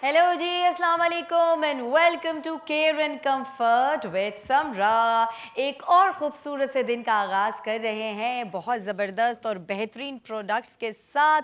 Hello जी, अस्सलाम वालेकुम and welcome to care and comfort with Samra. एक और खूबसूरत से दिन का आगाज़ कर रहे हैं बहुत ज़बरदस्त और बेहतरीन प्रोडक्ट्स के साथ।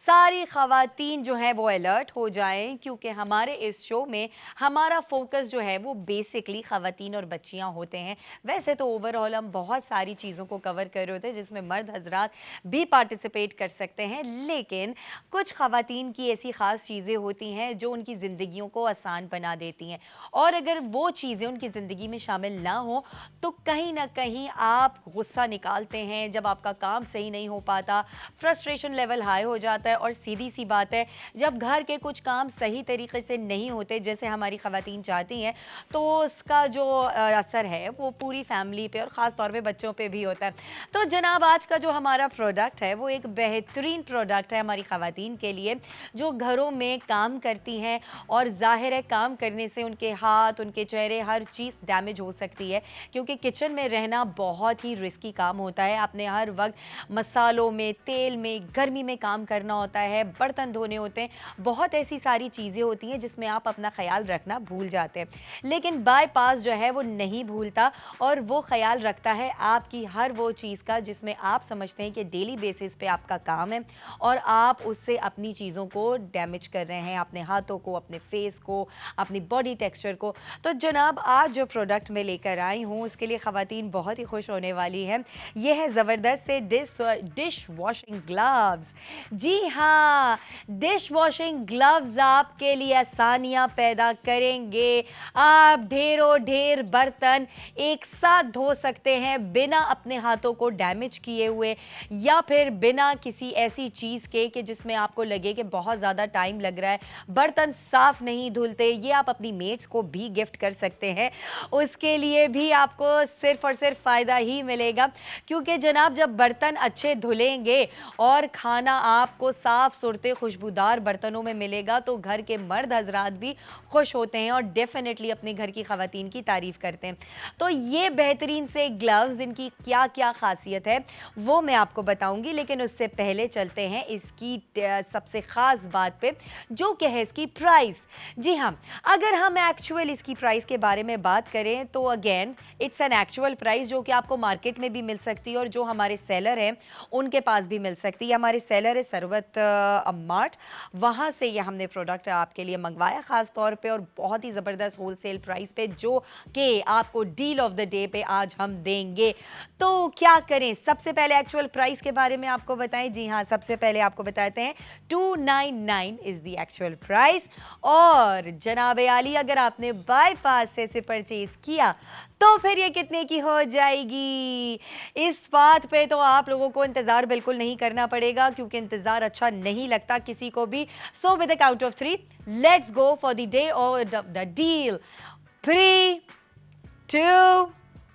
सारी ख़वातीन जो हैं वो अलर्ट हो जाएं, क्योंकि हमारे इस शो में हमारा फोकस जो है वो बेसिकली ख़वातीन और बच्चियां होते हैं। वैसे तो ओवरऑल हम बहुत सारी चीज़ों को कवर कर रहे होते हैं जिसमें मर्द हजरात भी पार्टिसिपेट कर सकते हैं, लेकिन कुछ ख़वातीन की ऐसी ख़ास चीज़ें होती हैं जो उनकी ज़िंदगियों को आसान बना देती हैं, और अगर वो चीज़ें उनकी ज़िंदगी में शामिल ना हो तो कहीं ना कहीं आप गुस्सा निकालते हैं। जब आपका काम सही नहीं हो पाता, फ्रस्ट्रेशन लेवल हाई हो जाता है, और सीधी सी बात है, जब घर के कुछ काम सही तरीके से नहीं होते जैसे हमारी ख़वातीन चाहती हैं, तो उसका जो असर है वो पूरी फैमिली पे और ख़ास तौर पे बच्चों पे भी होता है। तो जनाब, आज का जो हमारा प्रोडक्ट है वो एक बेहतरीन प्रोडक्ट है हमारी ख़वातीन के लिए, जो घरों में काम करती हैं, और ज़ाहिर है काम करने से उनके हाथ, उनके चेहरे, हर चीज़ डैमेज हो सकती है, क्योंकि किचन में रहना बहुत ही रिस्की काम होता है। आपने हर वक्त मसालों में, तेल में, गर्मी में काम करना होता है, बर्तन धोने होते हैं, बहुत ऐसी सारी चीज़ें होती हैं जिसमें आप अपना ख्याल रखना भूल जाते हैं। लेकिन बाईपास जो है वो नहीं भूलता, और वो ख्याल रखता है आपकी हर वो चीज़ का जिसमें आप समझते हैं कि डेली बेसिस पे आपका काम है, और आप उससे अपनी चीज़ों को डैमेज कर रहे हैं, अपने हाथों को, अपने फेस को, अपनी बॉडी टेक्सचर को। तो जनाब, आज जो प्रोडक्ट मैं लेकर आई हूँ उसके लिए ख़वातीन बहुत ही खुश होने वाली हैं। यह है ज़बरदस्त से डिश वॉशिंग ग्लव्स। जी हाँ, डिश वॉशिंग ग्लव्स आपके लिए आसानियाँ पैदा करेंगे। आप ढेरों ढेर बर्तन एक साथ धो सकते हैं बिना अपने हाथों को डैमेज किए हुए, या फिर बिना किसी ऐसी चीज़ के कि जिसमें आपको लगे कि बहुत ज़्यादा टाइम लग रहा है, बर्तन साफ़ नहीं धुलते। ये आप अपनी मेट्स को भी गिफ्ट कर सकते हैं, उसके लिए भी आपको सिर्फ़ और सिर्फ फ़ायदा ही मिलेगा, क्योंकि जनाब जब बर्तन अच्छे धुलेंगे और खाना आपको साफ़ सुथरे खुशबूदार बर्तनों में मिलेगा तो घर के मर्द हजरात भी खुश होते हैं और डेफिनेटली अपने घर की ख़वातीन की तारीफ़ करते हैं। तो ये बेहतरीन से ग्लव्स, इनकी क्या क्या खासियत है वो मैं आपको बताऊंगी, लेकिन उससे पहले चलते हैं इसकी सबसे ख़ास बात पे, जो क्या है इसकी प्राइस। जी हाँ, अगर हम एक्चुअल इसकी प्राइस के बारे में बात करें तो again it's an actual price, जो कि आपको मार्केट में भी मिल सकती है और जो हमारे सेलर हैं उनके पास भी मिल सकती है। हमारे सेलर है सरवत मार्ट, वहाँ से ये हमने प्रोडक्ट आपके लिए मंगवाया ख़ास तौर पे, और बहुत ही ज़बरदस्त होलसेल प्राइस पे, जो कि आपको डील ऑफ द डे पे आज हम देंगे। तो क्या करें, सबसे पहले एक्चुअल प्राइस के बारे में आपको बताएं। जी हाँ, सबसे पहले आपको बताते हैं 299 इज़ द एक्चुअल प्राइस। और जनाब आली, अगर आपने बाईपास से इसे परचेज किया तो फिर ये कितने की हो जाएगी? इस बात पे तो आप लोगों को इंतज़ार बिल्कुल नहीं करना पड़ेगा, क्योंकि इंतज़ार अच्छा नहीं लगता किसी को भी। So with the count of 3, let's go for the day और the deal. 3, 2,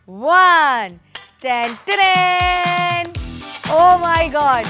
1। Ten ten. Oh my god,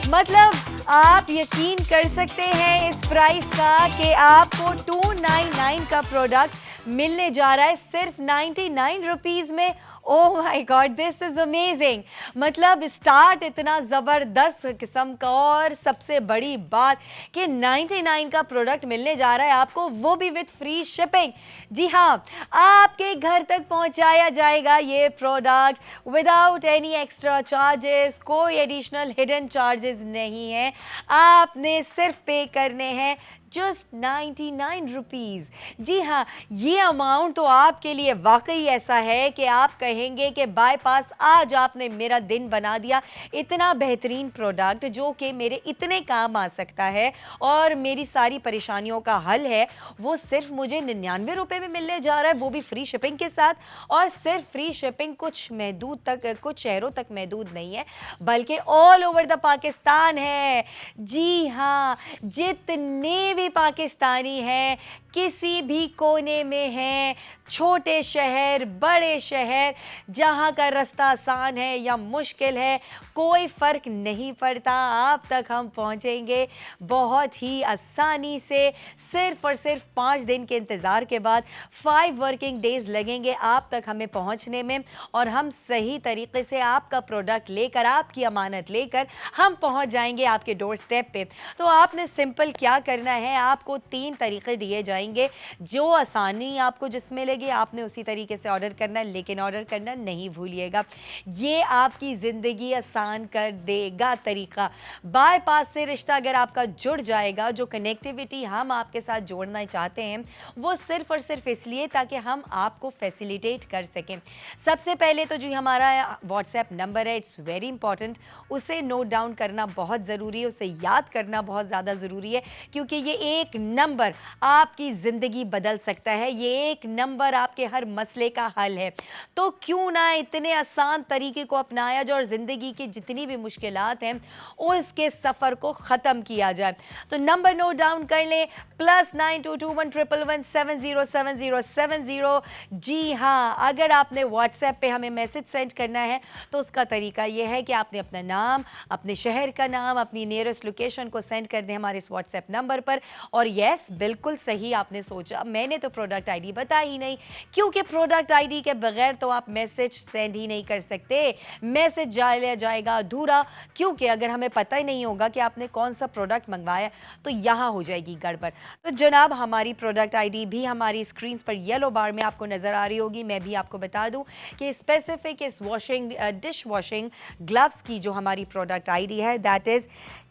मतलब आप यकीन कर सकते हैं इस प्राइस का कि आपको 299 का प्रोडक्ट मिलने जा रहा है सिर्फ 99 रुपीज़ में। Oh my God, this is amazing. मतलब स्टार्ट इतना ज़बरदस्त किस्म का, और सबसे बड़ी बात कि 99 का प्रोडक्ट मिलने जा रहा है आपको, वो भी विद फ्री शिपिंग। जी हाँ, आपके घर तक पहुंचाया जाएगा ये product without any extra charges. कोई एडिशनल हिडन चार्जेस नहीं है, आपने सिर्फ पे करने हैं जस्ट 99 रुपीज़। जी हाँ, ये अमाउंट तो आपके लिए वाकई ऐसा है कि आप कहेंगे कि बाईपास आज आपने मेरा दिन बना दिया। इतना बेहतरीन प्रोडक्ट जो कि मेरे इतने काम आ सकता है और मेरी सारी परेशानियों का हल है, वो सिर्फ मुझे 99 रुपये में मिलने जा रहा है, वो भी फ्री शिपिंग के साथ। और सिर्फ फ्री शिपिंग कुछ महदूद तक, कुछ शहरों तक महदूद नहीं है, बल्कि ऑल ओवर द पाकिस्तान है। जी हाँ, जितने भी पाकिस्तानी हैं, किसी भी कोने में हैं, छोटे शहर, बड़े शहर, जहाँ का रास्ता आसान है या मुश्किल है, कोई फ़र्क नहीं पड़ता, आप तक हम पहुँचेंगे बहुत ही आसानी से। सिर्फ और सिर्फ 5 दिन के इंतज़ार के बाद 5 वर्किंग डेज़ लगेंगे आप तक हमें पहुँचने में, और हम सही तरीके से आपका प्रोडक्ट लेकर, आपकी अमानत लेकर हम पहुँच जाएंगे आपके डोर स्टेप पे। तो आपने सिंपल क्या करना है, हैं, आपको 3 तरीके दिए जाएंगे। जो आसानी आपको जिसमें लगे आपने उसी तरीके से ऑर्डर करना है, लेकिन ऑर्डर करना नहीं भूलिएगा। ये आपकी ज़िंदगी आसान कर देगा तरीका। बाईपास से रिश्ता अगर आपका जुड़ जाएगा, जो कनेक्टिविटी हम आपके साथ जोड़ना चाहते हैं वो सिर्फ और सिर्फ इसलिए ताकि हम आपको फैसिलिटेट कर सकें। सबसे पहले तो जो हमारा व्हाट्सएप नंबर है, इट्स वेरी इंपॉर्टेंट, उसे नोट डाउन करना बहुत ज़रूरी है, उसे याद करना बहुत ज़्यादा ज़रूरी है, क्योंकि ये एक नंबर आपकी ज़िंदगी बदल सकता है। ये एक नंबर आपके हर मसले का हल है। तो क्यों ना इतने आसान तरीके को अपनाया जाए और ज़िंदगी की जितनी भी मुश्किलात हैं उसके सफ़र को ख़त्म किया जाए। तो नंबर नोट डाउन कर लें, +922111707070। जी हाँ, अगर आपने व्हाट्सएप पे हमें मैसेज सेंड करना है तो उसका तरीका यह है कि आपने अपना नाम, अपने शहर का नाम, अपनी नियरेस्ट लोकेशन को सेंड कर दें हमारे इस व्हाट्सएप नंबर पर। और यस, बिल्कुल सही आपने सोचा, मैंने तो प्रोडक्ट आईडी बताई ही नहीं, क्योंकि प्रोडक्ट आईडी के बगैर तो आप मैसेज सेंड ही नहीं कर सकते। मैसेज जाएगा अधूरा, क्योंकि अगर हमें पता ही नहीं होगा कि आपने कौन सा प्रोडक्ट मंगवाया तो यहाँ हो जाएगी गड़बड़। तो जनाब, हमारी प्रोडक्ट आईडी भी हमारी स्क्रीन पर येलो बार में आपको नज़र आ रही होगी। मैं भी आपको बता दूं कि स्पेसिफिक इस डिश वॉशिंग ग्लव्स की जो हमारी प्रोडक्ट आईडी है, दैट इज़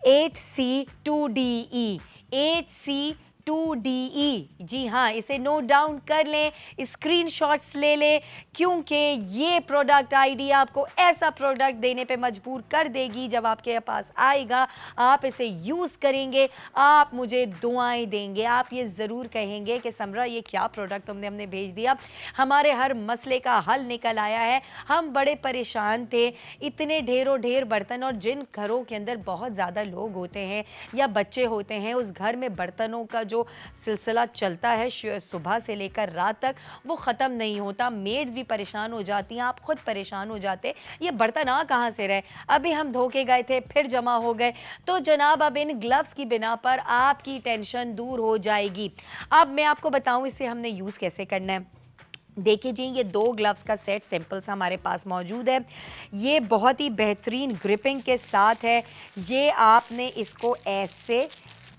8C2DE 8C2DE। जी हाँ, इसे नोट डाउन कर लें, स्क्रीनशॉट्स ले लें, क्योंकि ये प्रोडक्ट आईडी आपको ऐसा प्रोडक्ट देने पे मजबूर कर देगी। जब आपके पास आएगा, आप इसे यूज़ करेंगे, आप मुझे दुआएं देंगे, आप ये ज़रूर कहेंगे कि समरा ये क्या प्रोडक्ट तुमने हमने भेज दिया, हमारे हर मसले का हल निकल आया है। हम बड़े परेशान थे, इतने ढेरों ढेर बर्तन, और जिन घरों के अंदर बहुत ज़्यादा लोग होते हैं या बच्चे होते हैं, उस घर में बर्तनों का जो सिलसिला चलता है सुबह से लेकर रात तक, वो ख़त्म नहीं होता। मेड्स भी परेशान हो जाती हैं, आप खुद परेशान हो जाते, ये बर्तन आ कहाँ से रहे, अभी हम धो के गए थे फिर जमा हो गए। तो जनाब, अब इन ग्लव्स की बिना पर आपकी टेंशन दूर हो जाएगी। अब मैं आपको बताऊं इसे हमने यूज़ कैसे करना है। देखिए जी, ये 2 ग्लव्स का सेट सिंपल सा हमारे पास मौजूद है। ये बहुत ही बेहतरीन ग्रिपिंग के साथ है। ये आपने इसको ऐसे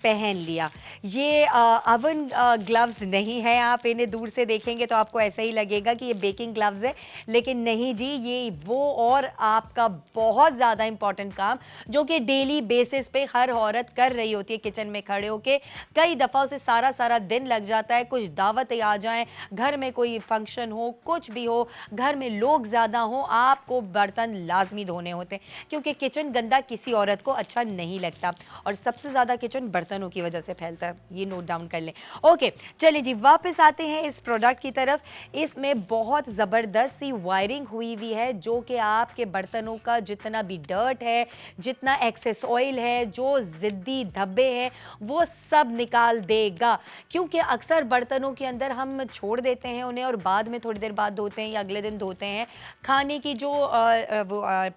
पहन लिया। ये अवन ग्लव्स नहीं है, आप इन्हें दूर से देखेंगे तो आपको ऐसा ही लगेगा कि ये बेकिंग ग्लव्स है, लेकिन नहीं जी, ये वो और आपका बहुत ज़्यादा इंपॉर्टेंट काम जो कि डेली बेसिस पे हर औरत कर रही होती है, किचन में खड़े होके कई दफ़ा उसे सारा सारा दिन लग जाता है। कुछ दावतें आ जाएं, घर में कोई फंक्शन हो, कुछ भी हो, घर में लोग ज़्यादा हो, आपको बर्तन लाजमी धोने होते हैं, क्योंकि किचन गंदा किसी औरत को अच्छा नहीं लगता, और सबसे ज़्यादा किचन बर्तनों की वजह से फैलता है। ये नोट डाउन कर लें। ओके, चलिए जी, वापस आते हैं इस प्रोडक्ट की तरफ। इसमें बहुत ज़बरदस्त सी वायरिंग हुई हुई है, जो कि आपके बर्तनों का जितना भी डर्ट है, जितना एक्सेस ऑयल है, जो ज़िद्दी धब्बे हैं, वो सब निकाल देगा। क्योंकि अक्सर बर्तनों के अंदर हम छोड़ देते हैं उन्हें, और बाद में थोड़ी देर बाद धोते हैं या अगले दिन धोते हैं, खाने की जो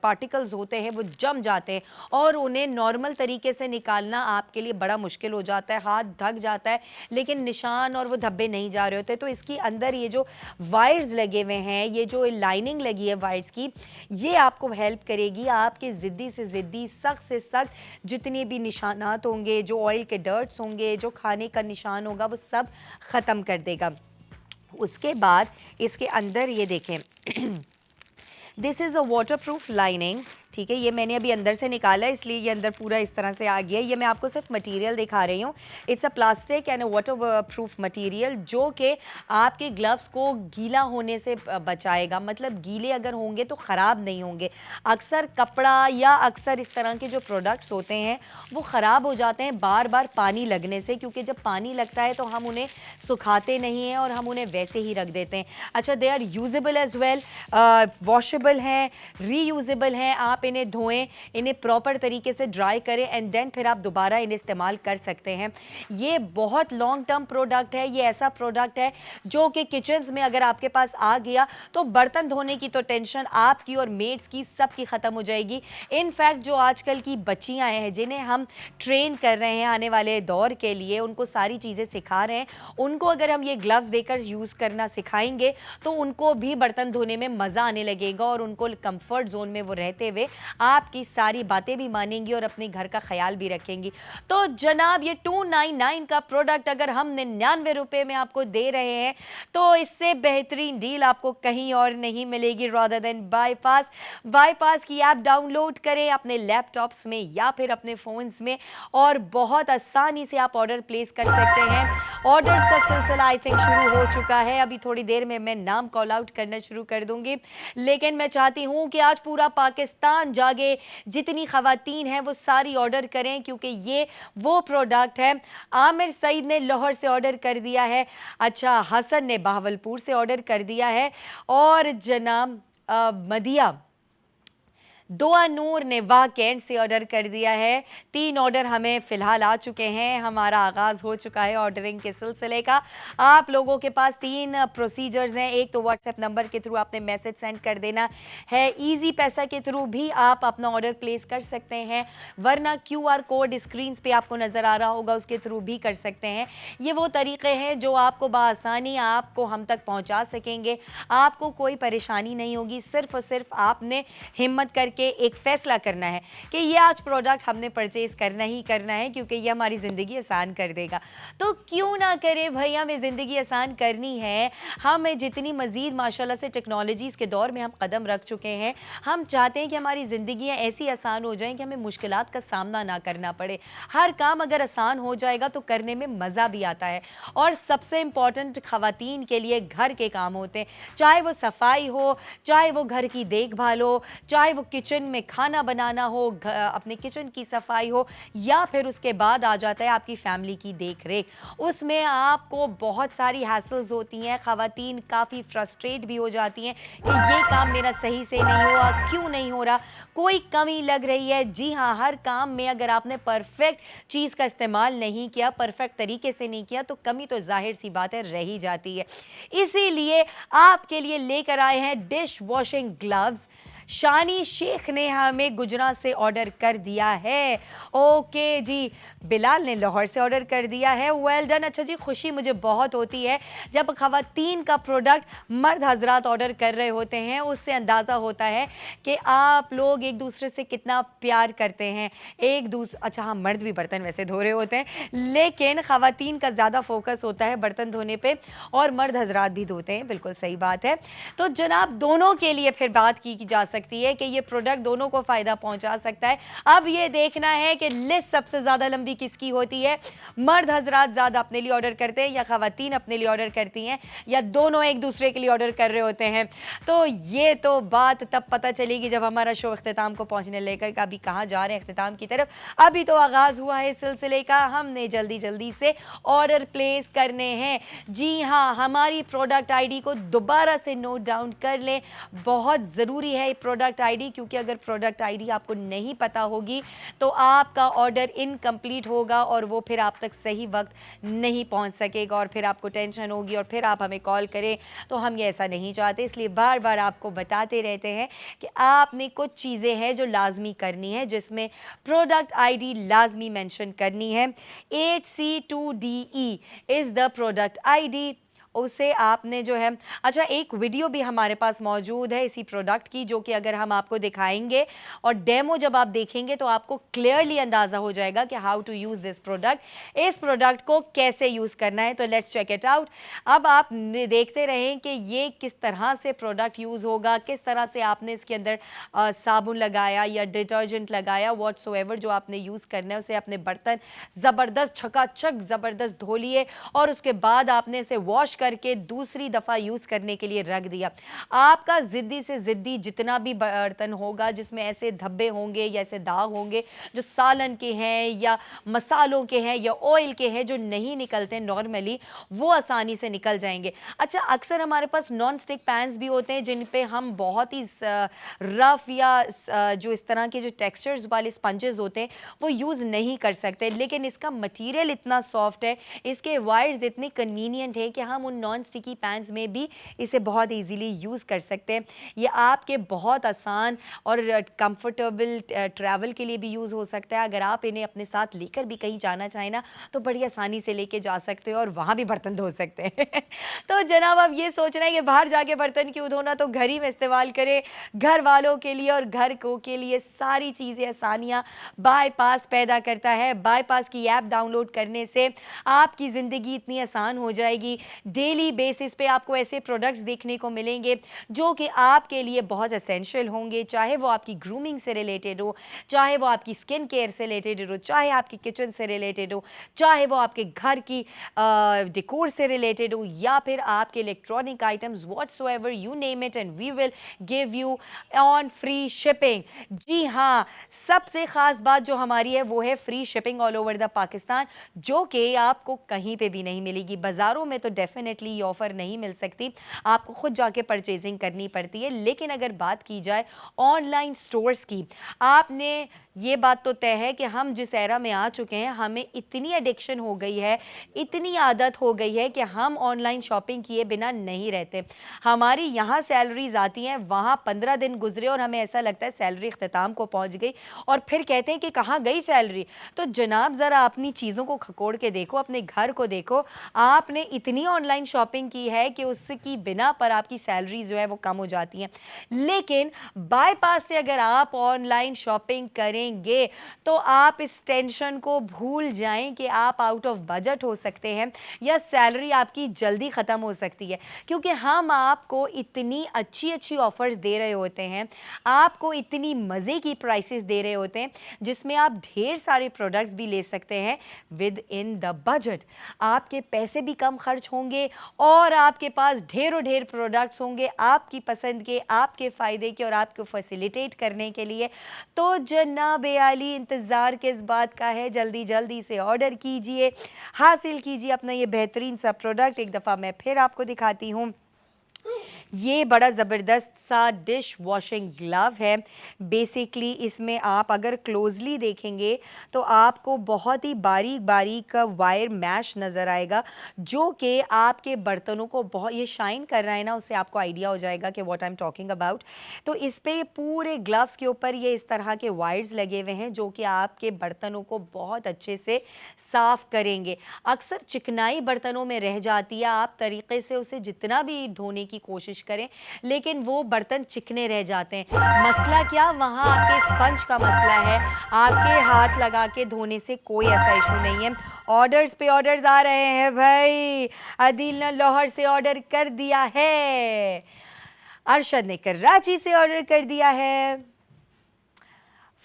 पार्टिकल्स होते हैं वो जम जाते हैं, और उन्हें नॉर्मल तरीके से निकालना आपके लिए बड़ा मुश्किल हो जाता है, हाथ ढक जाता है, लेकिन निशान और वो धब्बे नहीं जा रहे होते। तो इसके अंदर ये जो वायर्स लगे हुए हैं, ये जो लाइनिंग लगी है वायर्स की, ये आपको हेल्प करेगी। आपके ज़िद्दी से ज़िद्दी, सख्त से सख्त जितने भी निशानात होंगे, जो ऑयल के डर्ट्स होंगे, जो खाने का निशान होगा, वो सब ख़त्म कर देगा। उसके बाद इसके अंदर ये देखें, this is a waterproof lining. ठीक है, ये मैंने अभी अंदर से निकाला है, इसलिए ये अंदर पूरा इस तरह से आ गया है। ये मैं आपको सिर्फ मटेरियल दिखा रही हूँ। It's a plastic and a water proof material, जो कि आपके ग्लव्स को गीला होने से बचाएगा। मतलब गीले अगर होंगे तो ख़राब नहीं होंगे। अक्सर कपड़ा या अक्सर इस तरह के जो प्रोडक्ट्स होते हैं वो ख़राब हो जाते हैं बार बार पानी लगने से, क्योंकि जब पानी लगता है तो हम उन्हें सुखाते नहीं हैं और हम उन्हें वैसे ही रख देते हैं। अच्छा, they are usable as well, washable हैं, रीयूजेबल हैं। आप इन्हें धोएं, इन्हें प्रॉपर तरीके से ड्राई करें, एंड देन फिर आप दोबारा इन्हें इस्तेमाल कर सकते हैं। ये बहुत लॉन्ग टर्म प्रोडक्ट है। ये ऐसा प्रोडक्ट है जो कि किचन्स में अगर आपके पास आ गया तो बर्तन धोने की तो टेंशन आपकी और मेड्स की सबकी ख़त्म हो जाएगी। इनफैक्ट जो आजकल की बच्चियां हैं जिन्हें हम ट्रेन कर रहे हैं आने वाले दौर के लिए, उनको सारी चीज़ें सिखा रहे हैं, उनको अगर हम ये ग्लव्स देकर यूज़ करना सिखाएंगे तो उनको भी बर्तन धोने में मज़ा आने लगेगा, और उनको कंफर्ट जोन में वो रहते हुए आपकी सारी बातें भी मानेंगी और अपने घर का ख्याल भी रखेंगी। तो जनाब ये 299 का प्रोडक्ट अगर हम 99 रुपए में आपको दे रहे हैं तो इससे बेहतरीन डील आपको कहीं और नहीं मिलेगी रादर देन बाईपास। बाईपास की ऐप डाउनलोड करें अपने लैपटॉप्स में या फिर अपने फ़ोन्स में और बहुत आसानी से आप ऑर्डर प्लेस कर सकते हैं। ऑर्डर्स का सिलसिला आई थिंक शुरू हो चुका है। अभी थोड़ी देर में मैं नाम कॉल आउट करना शुरू कर दूंगी, लेकिन मैं चाहती हूं कि आज पूरा पाकिस्तान जागे, जितनी खवातीन हैं वो सारी ऑर्डर करें क्योंकि ये वो प्रोडक्ट है। आमिर सईद ने लाहौर से ऑर्डर कर दिया है, अच्छा हसन ने बहावलपुर से ऑर्डर कर दिया है और जनाब मदिया दुआ नूर ने वाह कैंट से ऑर्डर कर दिया है। 3 ऑर्डर हमें फ़िलहाल आ चुके हैं। हमारा आगाज़ हो चुका है ऑर्डरिंग के सिलसिले का। आप लोगों के पास 3 प्रोसीजर्स हैं। एक तो व्हाट्सएप नंबर के थ्रू आपने मैसेज सेंड कर देना है, ईजी पैसा के थ्रू भी आप अपना ऑर्डर प्लेस कर सकते हैं, वरना QR कोड स्क्रीन पे आपको नज़र आ रहा होगा उसके थ्रू भी कर सकते हैं। ये वो तरीक़े हैं जो आपको बआसानी आपको हम तक पहुँचा सकेंगे। आपको कोई परेशानी नहीं होगी। सिर्फ़ और सिर्फ आपने हिम्मत करके एक फैसला करना है कि ये आज प्रोडक्ट हमने परचेज करना ही करना है क्योंकि ये हमारी ज़िंदगी आसान कर देगा। तो क्यों ना करें भाई, हमें ज़िंदगी आसान करनी है। हमें जितनी मज़ीद माशाल्लाह से टेक्नोलॉजीज़ के दौर में हम कदम रख चुके हैं, हम चाहते हैं कि हमारी ज़िंदगियाँ ऐसी आसान हो जाएं कि हमें मुश्किलात का सामना ना करना पड़े। हर काम अगर आसान हो जाएगा तो करने में मज़ा भी आता है। और सबसे इम्पॉर्टेंट ख़वातीन के लिए घर के काम होते हैं, चाहे वो सफाई हो, चाहे वो घर की देखभाल हो, चाहे वो किचन में खाना बनाना हो, अपने किचन की सफाई हो, या फिर उसके बाद आ जाता है आपकी फैमिली की देख रेख। उसमें आपको बहुत सारी हैसल्स होती हैं। ख़वातीन काफ़ी फ्रस्ट्रेट भी हो जाती हैं कि ये काम मेरा सही से नहीं हुआ, क्यों नहीं हो रहा, कोई कमी लग रही है। जी हाँ, हर काम में अगर आपने परफेक्ट चीज़ का इस्तेमाल नहीं किया, परफेक्ट तरीके से नहीं किया, तो कमी तो जाहिर सी बात है रह ही जाती है। इसीलिए आपके लिए लेकर आए हैं डिश वॉशिंग ग्लव्स। शानी शेख ने हमें गुजरात से ऑर्डर कर दिया है। ओके जी, बिलाल ने लाहौर से ऑर्डर कर दिया है। Well done. अच्छा जी, खुशी मुझे बहुत होती है जब ख़वातीन का प्रोडक्ट मर्द हजरात ऑर्डर कर रहे होते हैं। उससे अंदाज़ा होता है कि आप लोग एक दूसरे से कितना प्यार करते हैं। अच्छा हाँ, मर्द भी बर्तन वैसे धो रहे होते हैं, लेकिन ख़वातीन का ज़्यादा फोकस होता है बर्तन धोने पे और मर्द हजरात भी धोते हैं। बिल्कुल सही बात है। तो जनाब दोनों के लिए फिर बात की जा सकती है कि ये प्रोडक्ट दोनों को फ़ायदा पहुंचा सकता है। अब ये देखना है कि लिस्ट सबसे ज़्यादा लंबी किसकी होती है। मर्द हजरात ज़्यादा अपने लिए ऑर्डर करते हैं या ख़वातीन अपने लिए ऑर्डर करती हैं, या दोनों एक दूसरे के लिए ऑर्डर कर रहे होते हैं। तो ये तो बात तब पता चलेगी जब हमारा शो अख्तिताम को पहुंचने लेकर। अभी कहाँ जा रहे हैं अख्तिताम की तरफ, अभी तो आगाज़ हुआ है इस सिलसिले का। हमने जल्दी जल्दी से ऑर्डर प्लेस करने हैं। जी हाँ, हमारी प्रोडक्ट आईडी को दोबारा से नोट डाउन कर लें, बहुत ज़रूरी है प्रोडक्ट आईडी, क्योंकि अगर प्रोडक्ट आईडी आपको नहीं पता होगी तो आपका ऑर्डर इनकम्प्लीट होगा और वो फिर आप तक सही वक्त नहीं पहुंच सकेगा और फिर आपको टेंशन होगी और फिर आप हमें कॉल करें, तो हम ये ऐसा नहीं चाहते। इसलिए बार बार आपको बताते रहते हैं कि आपने कुछ चीज़ें हैं जो लाजमी करनी है, जिसमें प्रोडक्ट आईडी लाजमी मेंशन करनी है। 8C2DE is the product ID. उसे आपने जो है, अच्छा एक वीडियो भी हमारे पास मौजूद है इसी प्रोडक्ट की, जो कि अगर हम आपको दिखाएंगे और डेमो जब आप देखेंगे तो आपको क्लियरली अंदाज़ा हो जाएगा कि how to use this product, इस प्रोडक्ट को कैसे यूज़ करना है। तो लेट्स चेक इट आउट। अब आप देखते रहें कि ये किस तरह से प्रोडक्ट यूज़ होगा, किस तरह से आपने इसके अंदर साबुन लगाया या डिटर्जेंट लगाया, व्हाटसोएवर जो आपने यूज़ करना है उसे अपने बर्तन ज़बरदस्त छकाछक ज़बरदस्त धो लिए और उसके बाद आपने इसे वॉश करके दूसरी दफ़ा यूज़ करने के लिए रख दिया। आपका ज़िद्दी से ज़िद्दी जितना भी बर्तन होगा जिसमें ऐसे धब्बे होंगे या ऐसे दाग होंगे जो सालन के हैं या मसालों के हैं या ऑयल के हैं जो नहीं निकलते नॉर्मली, वो आसानी से निकल जाएंगे। अच्छा, अक्सर हमारे पास नॉन स्टिक पैन्स भी होते हैं जिन पे हम बहुत ही रफ़ या जो इस तरह के जो टेक्सचर्स वाले स्पंजेस होते हैं वो यूज़ नहीं कर सकते, लेकिन इसका मटीरियल इतना सॉफ्ट है, इसके वायर्स इतने कन्वीनियंट है कि हम नॉन स्टिकी पैन्स में भी इसे बहुत इजीली यूज़ कर सकते हैं। ये आपके बहुत आसान और कंफर्टेबल ट्रैवल के लिए भी यूज़ हो सकता है। अगर आप इन्हें अपने साथ लेकर भी कहीं जाना चाहें ना, तो बड़ी आसानी से लेके जा सकते हो और वहाँ भी बर्तन धो सकते हैं। तो जनाब, अब ये सोच रहे हैं कि बाहर जाके बर्तन क्यों धोना, तो घर ही में इस्तेमाल करें। घर वालों के लिए और घर को के लिए सारी चीज़ें आसानियाँ बाईपास पैदा करता है। बाईपास की ऐप डाउनलोड करने से आपकी ज़िंदगी इतनी आसान हो जाएगी। डेली बेसिस पे आपको ऐसे प्रोडक्ट्स देखने को मिलेंगे जो कि आपके लिए बहुत एसेंशियल होंगे, चाहे वो आपकी ग्रूमिंग से रिलेटेड हो, चाहे वो आपकी स्किन केयर से रिलेटेड हो, चाहे आपकी किचन से रिलेटेड हो, चाहे वो आपके घर की डेकोर से रिलेटेड हो, या फिर आपके electronic items, whatsoever you name it, and we will give you on free shipping. जी हाँ, सबसे ख़ास बात जो हमारी है वो है free shipping all over the Pakistan, जो कि आपको कहीं पे भी नहीं मिलेगी। बाज़ारों में तो डेफिनेटली ये ऑफ़र नहीं मिल सकती, आपको खुद जाके परचेजिंग करनी पड़ती है। लेकिन अगर बात की जाए ऑनलाइन स्टोर्स की, आपने ये बात तो तय है कि हम जिस एरा में आ चुके हैं, हमें इतनी एडिक्शन हो गई है, इतनी आदत हो गई है कि हम ऑनलाइन शॉपिंग किए बिना नहीं रहते। हमारी यहाँ सैलरीज आती हैं, वहाँ 15 दिन गुजरे और हमें ऐसा लगता है सैलरी इख्तिताम को पहुँच गई, और फिर कहते हैं कि कहाँ गई सैलरी। तो जनाब, ज़रा अपनी चीज़ों को खकोड़ के देखो, अपने घर को देखो। आपने इतनी ऑनलाइन शॉपिंग की है कि उसकी बिना पर आपकी सैलरी जो है वो कम हो जाती हैं। लेकिन बाईपास से अगर आप ऑनलाइन शॉपिंग करेंगे तो आप इस टेंशन को भूल जाएं कि आप आउट ऑफ बजट हो सकते हैं या सैलरी आपकी जल्दी ख़त्म हो सकती है, क्योंकि हम आपको इतनी अच्छी अच्छी ऑफर्स दे रहे होते हैं, आपको इतनी मज़े की प्राइसेस दे रहे होते हैं, जिसमें आप ढेर सारे प्रोडक्ट्स भी ले सकते हैं विद इन द बजट। आपके पैसे भी कम खर्च होंगे और आपके पास ढेरों ढेर प्रोडक्ट्स होंगे आपकी पसंद के, आपके फ़ायदे के और आपको फैसिलिटेट करने के लिए। तो जनाब आली, इंतज़ार किस बात का है, जल्दी जल्दी से ऑर्डर कीजिए, हासिल कीजिए अपना ये बेहतरीन सा प्रोडक्ट। एक दफ़ा मैं फिर आपको दिखाती हूँ, ये बड़ा ज़बरदस्त सा डिश वॉशिंग ग्लव है। बेसिकली इसमें आप अगर क्लोजली देखेंगे तो आपको बहुत ही बारीक बारीक वायर मैश नज़र आएगा, जो कि आपके बर्तनों को बहुत, ये शाइन कर रहा है ना, उससे आपको आइडिया हो जाएगा कि what I am talking about. तो इस पे पूरे ग्लव्स के ऊपर ये इस तरह के वायर्स लगे हुए हैं जो कि आपके बर्तनों को बहुत अच्छे से साफ़ करेंगे। अक्सर चिकनाई बर्तनों में रह जाती है, आप तरीक़े से उसे जितना भी धोने की कोशिश करें, लेकिन वो बर्तन चिकने रह जाते हैं। मसला क्या, वहाँ आपके स्पंज का मसला है। आपके हाथ लगा के धोने से कोई ऐसा इशू नहीं है। ऑर्डर्स पे ऑर्डर्स आ रहे हैं भाई। अदील ने लाहौर से ऑर्डर कर दिया है, अरशद ने कराची से ऑर्डर कर दिया है,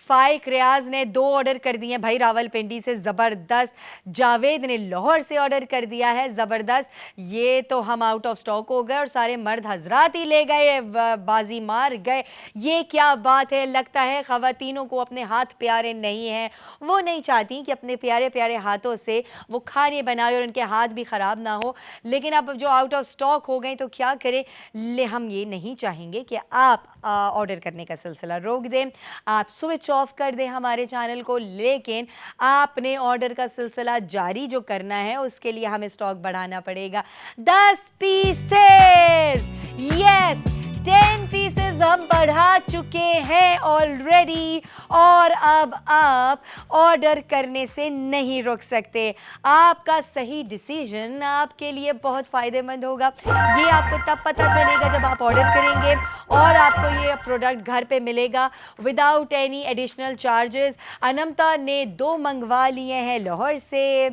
फाइक रियाज ने 2 ऑर्डर कर दिए भाई रावलपिंडी से, ज़बरदस्त। जावेद ने लाहौर से ऑर्डर कर दिया है, ज़बरदस्त। ये तो हम आउट ऑफ स्टॉक हो गए और सारे मर्द हजरात ही ले गए, बाजी मार गए। ये क्या बात है, लगता है ख़वातीनों को अपने हाथ प्यारे नहीं हैं, वो नहीं चाहती कि अपने प्यारे प्यारे हाथों से वो खाने बनाए और उनके हाथ भी ख़राब ना हो। लेकिन अब जो आउट ऑफ स्टॉक हो गए तो क्या करें। हम ये नहीं चाहेंगे कि आप ऑर्डर करने का सिलसिला रोक दें, आप स्विच ऑफ कर दें हमारे चैनल को, लेकिन आपने ऑर्डर का सिलसिला जारी जो करना है उसके लिए हमें स्टॉक बढ़ाना पड़ेगा। 10 पीसेस, यस 10 पीसेस हम बढ़ा चुके हैं ऑलरेडी, और अब आप ऑर्डर करने से नहीं रुक सकते। आपका सही डिसीजन आपके लिए बहुत फ़ायदेमंद होगा। ये आपको तब पता चलेगा जब आप ऑर्डर करेंगे और आपको ये प्रोडक्ट घर पे मिलेगा without any additional charges. Anmata ने 2 मंगवा लिए हैं लाहौर से,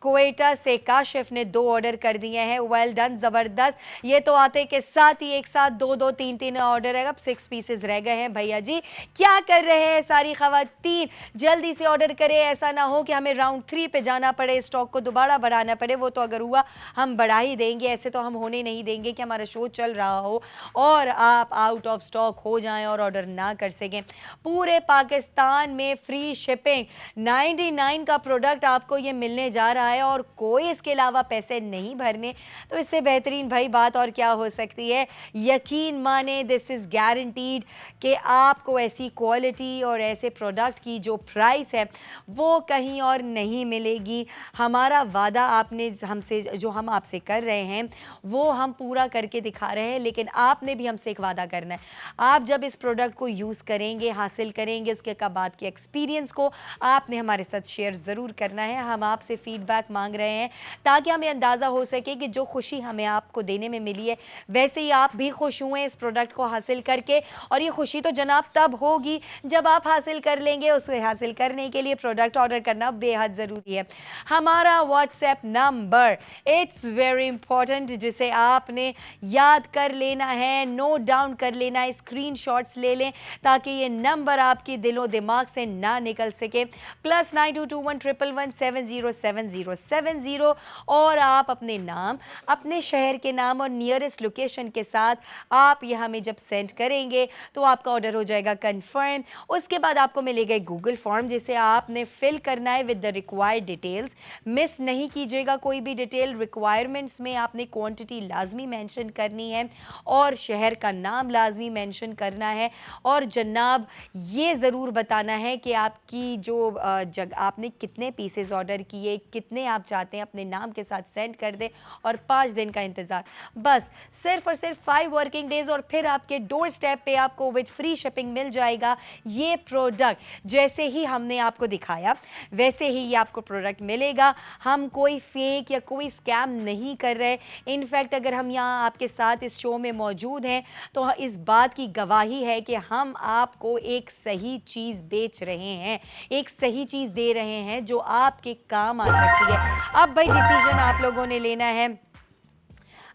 क्वेटा से काशिफ ने 2 ऑर्डर कर दिए हैं। वेल डन, ज़बरदस्त। ये तो आते के साथ ही एक साथ 2-2 3-3 ऑर्डर है। अब 6 पीसेस रह गए हैं। भैया जी क्या कर रहे हैं सारी ख़वातीन, जल्दी से ऑर्डर करें, ऐसा ना हो कि हमें राउंड 3 पे जाना पड़े, स्टॉक को दोबारा बढ़ाना पड़े। वो तो अगर हुआ हम बढ़ा ही देंगे, ऐसे तो हम होने नहीं देंगे कि हमारा शो चल रहा हो और आप आउट ऑफ स्टॉक हो जाएं और ऑर्डर ना कर सकें। पूरे पाकिस्तान में फ्री शिपिंग, 99 का प्रोडक्ट आपको ये मिलने जा रहा है और कोई इसके अलावा पैसे नहीं भरने, तो इससे बेहतरीन भाई बात और क्या हो सकती है। यकीन माने, दिस इज़ गारंटीड कि आपको ऐसी क्वालिटी और ऐसे प्रोडक्ट की जो प्राइस है वो कहीं और नहीं मिलेगी। हमारा वादा आपने हमसे, जो हम आपसे कर रहे हैं वो हम पूरा करके दिखा रहे हैं, लेकिन आपने भी हमसे एक वादा करना है। आप जब इस प्रोडक्ट को यूज़ करेंगे, हासिल करेंगे, उसके बाद के एक्सपीरियंस को आपने हमारे साथ शेयर ज़रूर करना है। हम आपसे फीडबैक मांग रहे हैं ताकि हमें अंदाज़ा हो सके कि जो खुशी हमें आपको देने में मिली है वैसे ही आप भी खुश हुए इस प्रोडक्ट को हासिल करके। और ये खुशी तो जनाब तब होगी जब आप हासिल कर लेंगे। उसे हासिल करने के लिए प्रोडक्ट ऑर्डर करना बेहद ज़रूरी है। हमारा WhatsApp number, it's very important, जिसे आपने याद कर लेना है, नोट डाउन कर लेना है, स्क्रीनशॉट्स ले लें ताकि ये नंबर आपके दिलो दिमाग से ना निकल सके। +922111707070। और आप अपने नाम, अपने शहर के नाम और नियरेस्ट लोकेशन के साथ आप ये हमें जब सेंड करेंगे तो आपका ऑर्डर हो जाएगा कंफर्म। उसके बाद आपको मिलेगा एक गूगल फॉर्म जिसे आपने फिल करना है with the required details. Miss नहीं कीजिएगा कोई भी डिटेल। रिक्वायरमेंट्स में आपने क्वांटिटी लाजमी मेंशन करनी है और शहर का नाम लाजमी मेंशन करना है। और जनाब ये ज़रूर बताना है कि आपकी जो आपने कितने पीसेस ऑर्डर किए, कितने आप चाहते हैं, अपने नाम के साथ सेंड कर दें। और 5 दिन का इंतज़ार, बस सिर्फ और सिर्फ 5 वर्किंग डेज़ और फिर आपके डोर स्टेप पे आपको विद फ्री शिपिंग मिल जाएगा ये प्रोडक्ट। जैसे ही हमने आपको दिखाया वैसे ही ये आपको प्रोडक्ट मिलेगा। हम कोई फेक या कोई स्कैम नहीं कर रहे। इनफैक्ट अगर हम यहाँ आपके साथ इस शो में मौजूद हैं तो इस बात की गवाही है कि हम आपको एक सही चीज़ बेच रहे हैं, एक सही चीज़ दे रहे हैं जो आपके काम आ सकती है। अब भाई डिसीजन आप लोगों ने लेना है।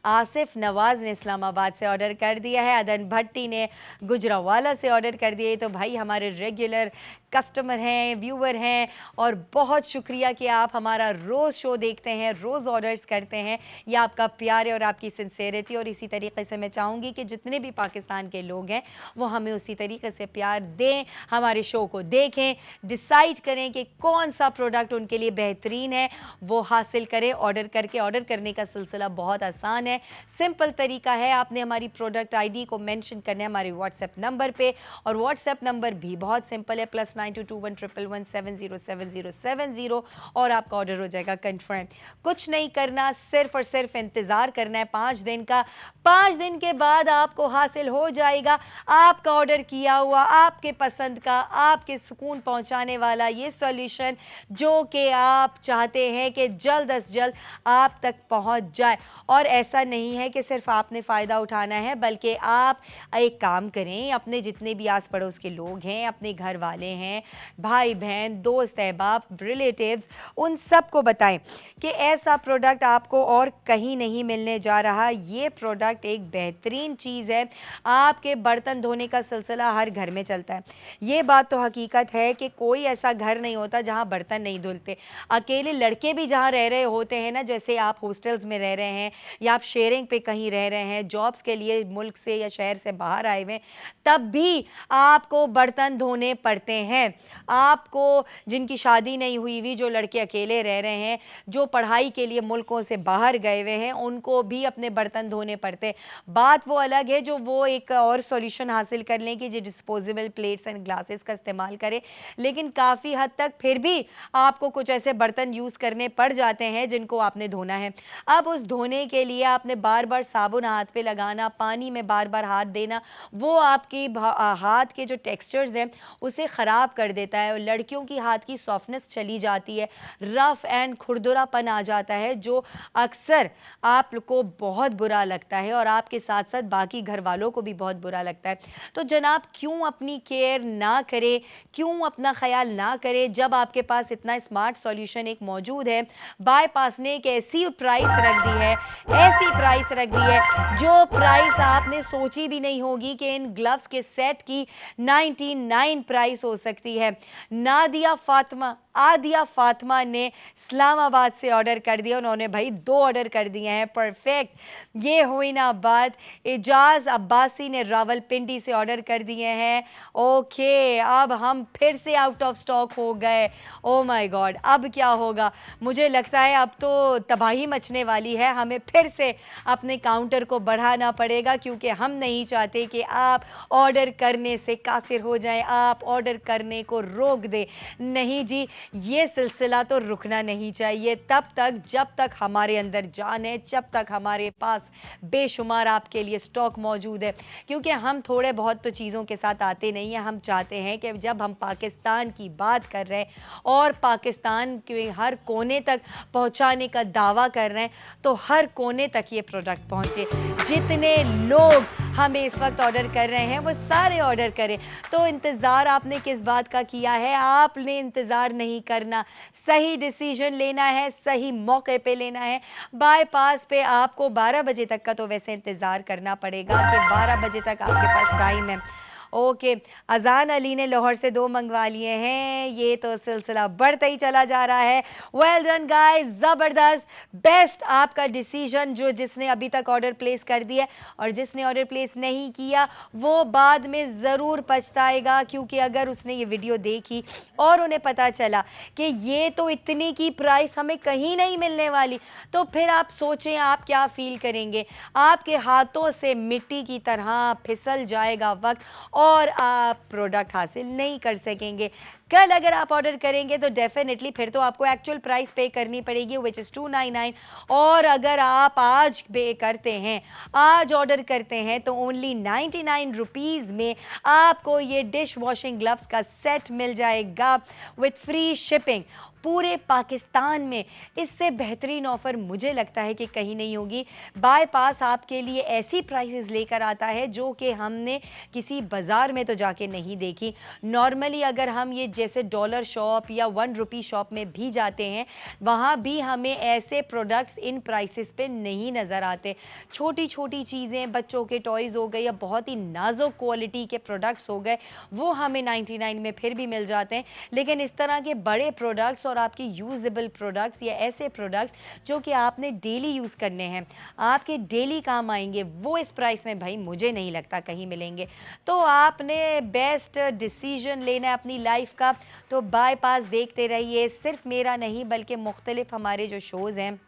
आसिफ नवाज ने इस्लामाबाद से ऑर्डर कर दिया है, अदन भट्टी ने गुजरावाला से ऑर्डर कर दिया है। तो भाई हमारे रेगुलर कस्टमर हैं, व्यूअर हैं और बहुत शुक्रिया कि आप हमारा रोज़ शो देखते हैं, रोज़ ऑर्डर्स करते हैं। ये आपका प्यार है और आपकी सिंसेरिटी। और इसी तरीके से मैं चाहूँगी कि जितने भी पाकिस्तान के लोग हैं वो हमें उसी तरीके से प्यार दें, हमारे शो को देखें, डिसाइड करें कि कौन सा प्रोडक्ट उनके लिए बेहतरीन है, वो हासिल करें ऑर्डर करके। ऑर्डर करने का सिलसिला बहुत आसान है, सिंपल तरीका है। आपने हमारी प्रोडक्ट आईडी को मेंशन करना है हमारे व्हाट्सएप नंबर पे और व्हाट्सएप नंबर भी बहुत सिंपल है, +922111707070 और आपका ऑर्डर हो जाएगा कंफर्म। कुछ नहीं करना, सिर्फ और सिर्फ इंतजार करना है 5 दिन का। 5 दिन के बाद आपको हासिल हो जाएगा आपका ऑर्डर किया हुआ, आपके पसंद का, आपके सुकून पहुंचाने वाला ये सॉल्यूशन जो कि आप चाहते हैं कि जल्द अज जल्द आप तक पहुंच जाए। और ऐसा नहीं है कि सिर्फ आपने फ़ायदा उठाना है, बल्कि आप एक काम करें, अपने जितने भी आस पड़ोस के लोग हैं, अपने घर वाले हैं, भाई बहन, दोस्त अहबाब, रिलेटिव्स, उन सबको बताएं कि ऐसा प्रोडक्ट आपको और कहीं नहीं मिलने जा रहा। ये प्रोडक्ट एक बेहतरीन चीज़ है। आपके बर्तन धोने का सिलसिला हर घर में चलता है। ये बात तो हकीकत है कि कोई ऐसा घर नहीं होता जहाँ बर्तन नहीं धुलते। अकेले लड़के भी जहाँ रह रहे होते हैं ना, जैसे आप हॉस्टल्स में रह रहे हैं या आप शेयरिंग पे कहीं रह रहे हैं, जॉब्स के लिए मुल्क से या शहर से बाहर आए हुए, तब भी आपको बर्तन धोने पड़ते हैं। आपको जिनकी शादी नहीं हुई हुई, जो लड़के अकेले रह रहे हैं, जो पढ़ाई के लिए मुल्कों से बाहर गए हुए हैं, उनको भी अपने बर्तन धोने पड़ते हैं। बात वो अलग है जो वो एक और सॉल्यूशन हासिल कर लें कि जो डिस्पोजेबल प्लेट्स एंड ग्लासेस का इस्तेमाल करें, लेकिन काफ़ी हद तक फिर भी आपको कुछ ऐसे बर्तन यूज़ करने पड़ जाते हैं जिनको आपने धोना है। अब उस धोने के लिए आपने बार बार साबुन हाथ पे लगाना, पानी में बार बार हाथ देना, वो आपकी हाथ के जो टेक्सचर्स हैं उसे ख़राब कर देता है। लड़कियों की हाथ की सॉफ्टनेस चली जाती है, रफ़ एंड खुरदुरापन आ जाता है, जो अक्सर आपको बहुत बुरा लगता है और आपके साथ साथ बाकी घर वालों को भी बहुत बुरा लगता है। तो जनाब क्यों अपनी केयर ना करें, क्यों अपना ख्याल ना करें, जब आपके पास इतना स्मार्ट सॉल्यूशन एक मौजूद है। बाईपास ने एक ऐसी प्राइस रख दी है, ऐसी ऐसी प्राइस रख दी है जो प्राइस आपने सोची भी नहीं होगी कि इन ग्लव्स के सेट की 99 प्राइस हो सकती है। आदिया फातिमा ने इस्लामाबाद से ऑर्डर कर दिया, उन्होंने भाई 2 ऑर्डर कर दिए हैं, परफेक्ट। ये हुई ना बात। एजाज अब्बासी ने रावलपिंडी से ऑर्डर कर दिए हैं। ओके, अब हम फिर से आउट ऑफ स्टॉक हो गए। ओ माय गॉड, अब क्या होगा? मुझे लगता है अब तो तबाही मचने वाली है, हमें फिर से अपने काउंटर को बढ़ाना पड़ेगा, क्योंकि हम नहीं चाहते कि आप ऑर्डर करने से कासिर हो जाएं, आप ऑर्डर करने को रोक दें। नहीं जी, ये सिलसिला तो रुकना नहीं चाहिए तब तक जब तक हमारे अंदर जान है, जब तक हमारे पास बेशुमार आपके लिए स्टॉक मौजूद है। क्योंकि हम थोड़े बहुत तो चीज़ों के साथ आते नहीं हैं, हम चाहते हैं कि जब हम पाकिस्तान की बात कर रहे हैं और पाकिस्तान के हर कोने तक पहुंचाने का दावा कर रहे हैं, तो हर कोने तक ये प्रोडक्ट पहुंचे। जितने लोग हमें इस वक्त ऑर्डर कर रहे हैं वो सारे ऑर्डर करें। तो इंतज़ार आपने किस बात का किया है? आपने इंतज़ार नहीं करना, सही डिसीजन लेना है, सही मौके पे लेना है। बाईपास पे आपको 12 बजे तक का तो वैसे इंतज़ार करना पड़ेगा कि 12 बजे तक आपके पास टाइम है। ओके, अजान अली ने लाहौर से 2 मंगवा लिए हैं। ये तो सिलसिला बढ़ता ही चला जा रहा है। वेल डन गाइस, ज़बरदस्त, बेस्ट आपका डिसीजन जो जिसने अभी तक ऑर्डर प्लेस कर दिया, और जिसने ऑर्डर प्लेस नहीं किया वो बाद में ज़रूर पछताएगा, क्योंकि अगर उसने ये वीडियो देखी और उन्हें पता चला कि ये तो इतने की प्राइस हमें कहीं नहीं मिलने वाली, तो फिर आप सोचें आप क्या फील करेंगे। आपके हाथों से मिट्टी की तरह फिसल जाएगा वक्त और आप प्रोडक्ट हासिल नहीं कर सकेंगे। कल अगर आप ऑर्डर करेंगे तो डेफिनेटली फिर तो आपको एक्चुअल प्राइस पे करनी पड़ेगी, विच इज़ 299। और अगर आप आज पे करते हैं, आज ऑर्डर करते हैं, तो ओनली 99 रुपीज़ में आपको ये डिश वॉशिंग ग्लव्स का सेट मिल जाएगा विथ फ्री शिपिंग पूरे पाकिस्तान में। इससे बेहतरीन ऑफ़र मुझे लगता है कि कहीं नहीं होगी। बाईपास आपके लिए ऐसी प्राइसेस लेकर आता है जो कि हमने किसी बाज़ार में तो जाके नहीं देखी। नॉर्मली अगर हम ये जैसे डॉलर शॉप या 1 रुपी शॉप में भी जाते हैं, वहाँ भी हमें ऐसे प्रोडक्ट्स इन प्राइसेस पे नहीं नज़र आते। छोटी छोटी चीज़ें, बच्चों के टॉयज़ हो गए या बहुत ही नाजुक क्वालिटी के प्रोडक्ट्स हो गए, वो हमें 99 में फिर भी मिल जाते हैं। लेकिन इस तरह के बड़े प्रोडक्ट्स और आपके यूजेबल प्रोडक्ट्स या ऐसे प्रोडक्ट्स जो कि आपने डेली यूज़ करने हैं, आपके डेली काम आएंगे, वो इस प्राइस में भाई मुझे नहीं लगता कहीं मिलेंगे। तो आपने बेस्ट डिसीजन लेना है अपनी लाइफ का, तो बाईपास देखते रहिए। सिर्फ मेरा नहीं बल्कि मुख्तलिफ हमारे जो शोज़ हैं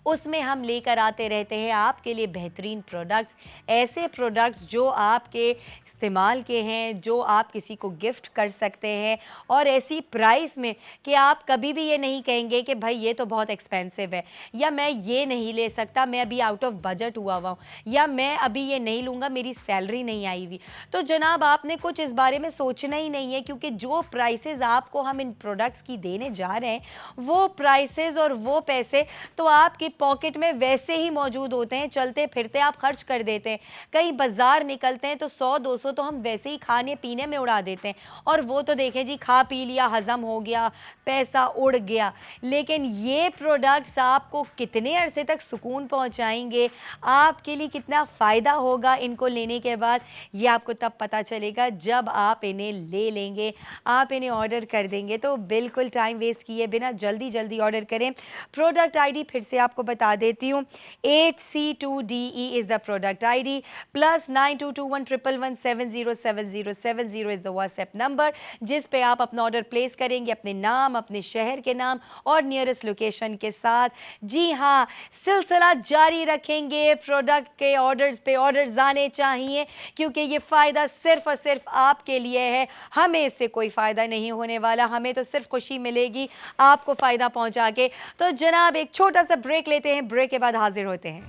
उसमें हम लेकर आते रहते हैं आपके लिए बेहतरीन प्रोडक्ट्स, ऐसे प्रोडक्ट्स जो आपके इस्तेमाल के हैं, जो आप किसी को गिफ्ट कर सकते हैं, और ऐसी प्राइस में कि आप कभी भी ये नहीं कहेंगे कि भाई ये तो बहुत एक्सपेंसिव है, या मैं ये नहीं ले सकता, मैं अभी आउट ऑफ बजट हुआ हुआ हूँ, या मैं अभी ये नहीं लूँगा, मेरी सैलरी नहीं आई हुई। तो जनाब आपने कुछ इस बारे में सोचना ही नहीं है, क्योंकि जो प्राइसेस आपको हम इन प्रोडक्ट्स की देने जा रहे हैं, वो प्राइसेस और वो पैसे तो आपके पॉकेट में वैसे ही मौजूद होते हैं, चलते फिरते आप खर्च कर देते हैं। कहीं बाजार निकलते हैं तो 100-200 तो हम वैसे ही खाने पीने में उड़ा देते हैं, और वो तो देखें जी, खा पी लिया, हजम हो गया, पैसा उड़ गया। लेकिन ये प्रोडक्ट्स आपको कितने अरसे तक सुकून पहुंचाएंगे, आपके लिए कितना फ़ायदा होगा इनको लेने के बाद, ये आपको तब पता चलेगा जब आप इन्हें ले लेंगे, आप इन्हें ऑर्डर कर देंगे। तो बिल्कुल टाइम वेस्ट किए बिना जल्दी जल्दी ऑर्डर करें। प्रोडक्ट आईडी फिर से आपको बता देती हूँ, 8C2DE is the product ID, +922111707070 is the WhatsApp number, जिस पे आप अपना ऑर्डर प्लेस करेंगे अपने नाम, अपने शहर के नाम और नियरेस्ट लोकेशन के साथ। जी हाँ, सिलसिला जारी रखेंगे, प्रोडक्ट के ऑर्डर्स पे ऑर्डर्स आने चाहिए, क्योंकि ये फ़ायदा सिर्फ और सिर्फ आपके लिए है, हमें इससे कोई फ़ायदा नहीं होने वाला, हमें तो सिर्फ खुशी मिलेगी आपको फ़ायदा पहुंचा के। तो जनाब एक छोटा सा ब्रेक लेते हैं, ब्रेक के बाद हाजिर होते हैं।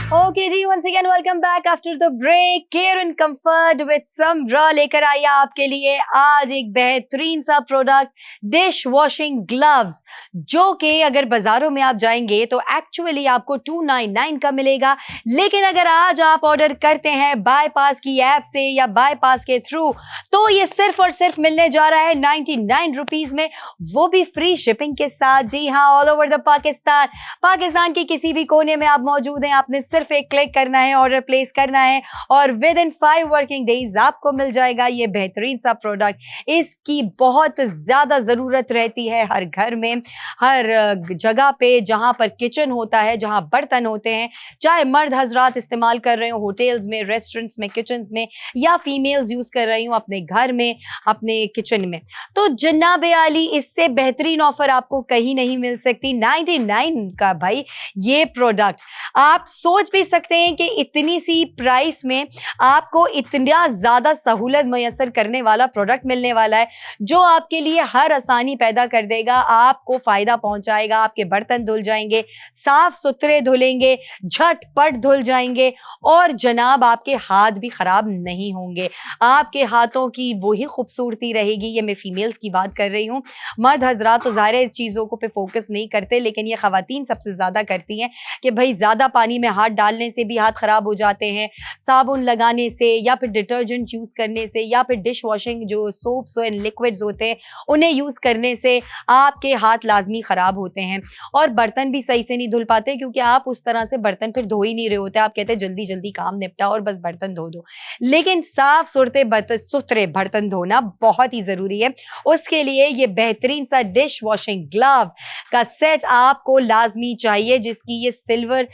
ओके जी, once again welcome back after the break. Care and comfort with Samra लेकर आई आपके लिए आज एक बेहतरीन सा प्रोडक्ट, डिश वॉशिंग ग्लव्स, जो कि अगर बाजारों में आप जाएंगे तो एक्चुअली आपको 299 का मिलेगा, लेकिन अगर आज आप ऑर्डर करते हैं बायपास की ऐप से या बायपास के थ्रू तो ये सिर्फ और सिर्फ मिलने जा रहा है 99 रुपीज में, वो भी फ्री शिपिंग के साथ। जी हाँ, ऑल ओवर द पाकिस्तान के किसी भी कोने में आप मौजूद हैं, आपने सिर्फ एक क्लिक करना है, ऑर्डर प्लेस करना है और विद इन 5 वर्किंग डेज आपको मिल जाएगा ये बेहतरीन सा प्रोडक्ट। इसकी बहुत ज्यादा जरूरत रहती है हर घर में, हर जगह पे जहां पर किचन होता है, जहां बर्तन होते हैं, चाहे मर्द हजरात इस्तेमाल कर रहे हो होटल्स में, रेस्टोरेंट्स में, किचन्स में, या फीमेल्स यूज कर रही हूँ अपने घर में, अपने किचन में, तो जनाब आली इससे बेहतरीन ऑफर आपको कहीं नहीं मिल सकती। 99 का भाई ये प्रोडक्ट, आप सोच भी सकते हैं कि इतनी सी प्राइस में आपको इतना ज्यादा सहूलत मैसर करने वाला प्रोडक्ट मिलने वाला है, जो आपके लिए हर आसानी पैदा कर देगा, आपको फायदा पहुंचाएगा। आपके बर्तन धुल जाएंगे, साफ सुथरे धुलेंगे, झटपट धुल जाएंगे और जनाब आपके हाथ भी खराब नहीं होंगे, आपके हाथों की वही खूबसूरती रहेगी। ये मैं फीमेल्स की बात कर रही हूँ, मर्द हजरात तो ज़ाहिर है इस चीज़ों को पे फोकस नहीं करते, लेकिन ये खवातीन सबसे ज़्यादा करती हैं कि भाई ज़्यादा पानी में हाथ डालने से भी हाथ ख़राब हो जाते हैं, साबुन लगाने से या फिर डिटर्जेंट यूज़ करने से या फिर डिश वॉशिंग जो सोप्स एंड लिक्विड्स होते हैं उन्हें यूज़ करने से आपके हाथ लाजमी ख़राब होते हैं और बर्तन भी सही से नहीं धुल पाते, क्योंकि आप उस तरह से बर्तन फिर धो ही नहीं रहे होते, आप कहते हैं जल्दी जल्दी काम निपटा और बस बर्तन धो दो। लेकिन साफ सुथरे बर्तन धोना बहुत ही ज़रूरी है, उसके लिए ये बेहतरीन सा डिश वॉशिंग ग्लव का सेट आपको लाजमी चाहिए, जिसकी ये सिल्वर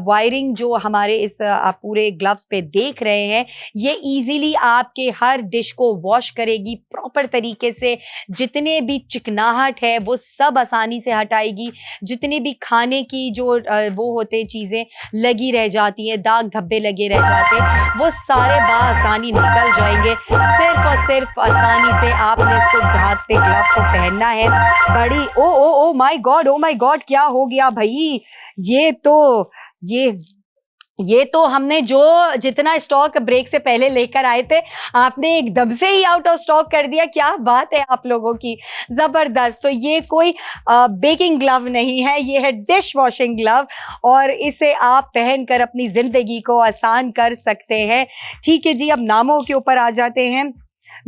वायरिंग जो हमारे इस आप पूरे ग्लव्स पे देख रहे हैं, ये इजीली आपके हर डिश को वॉश करेगी प्रॉपर तरीके से, जितने भी चिकनाहट है वो सब आसानी से हटाएगी, जितने भी खाने की जो वो होते चीज़ें लगी रह जाती हैं, दाग धब्बे लगे रह जाते हैं, वो सारे आसानी निकल जाएंगे। सिर्फ और सिर्फ आसानी से आपने इसको हाथ पे ग्लव को पहनना है। बड़ी ओ माय गॉड, क्या हो गया भाई? ये तो हमने जो जितना स्टॉक ब्रेक से पहले लेकर आए थे, आपने एकदम से ही आउट ऑफ स्टॉक कर दिया। क्या बात है आप लोगों की, जबरदस्त। तो ये कोई बेकिंग ग्लव नहीं है, ये है डिश वॉशिंग ग्लव और इसे आप पहनकर अपनी जिंदगी को आसान कर सकते हैं। ठीक है जी, अब नामों के ऊपर आ जाते हैं।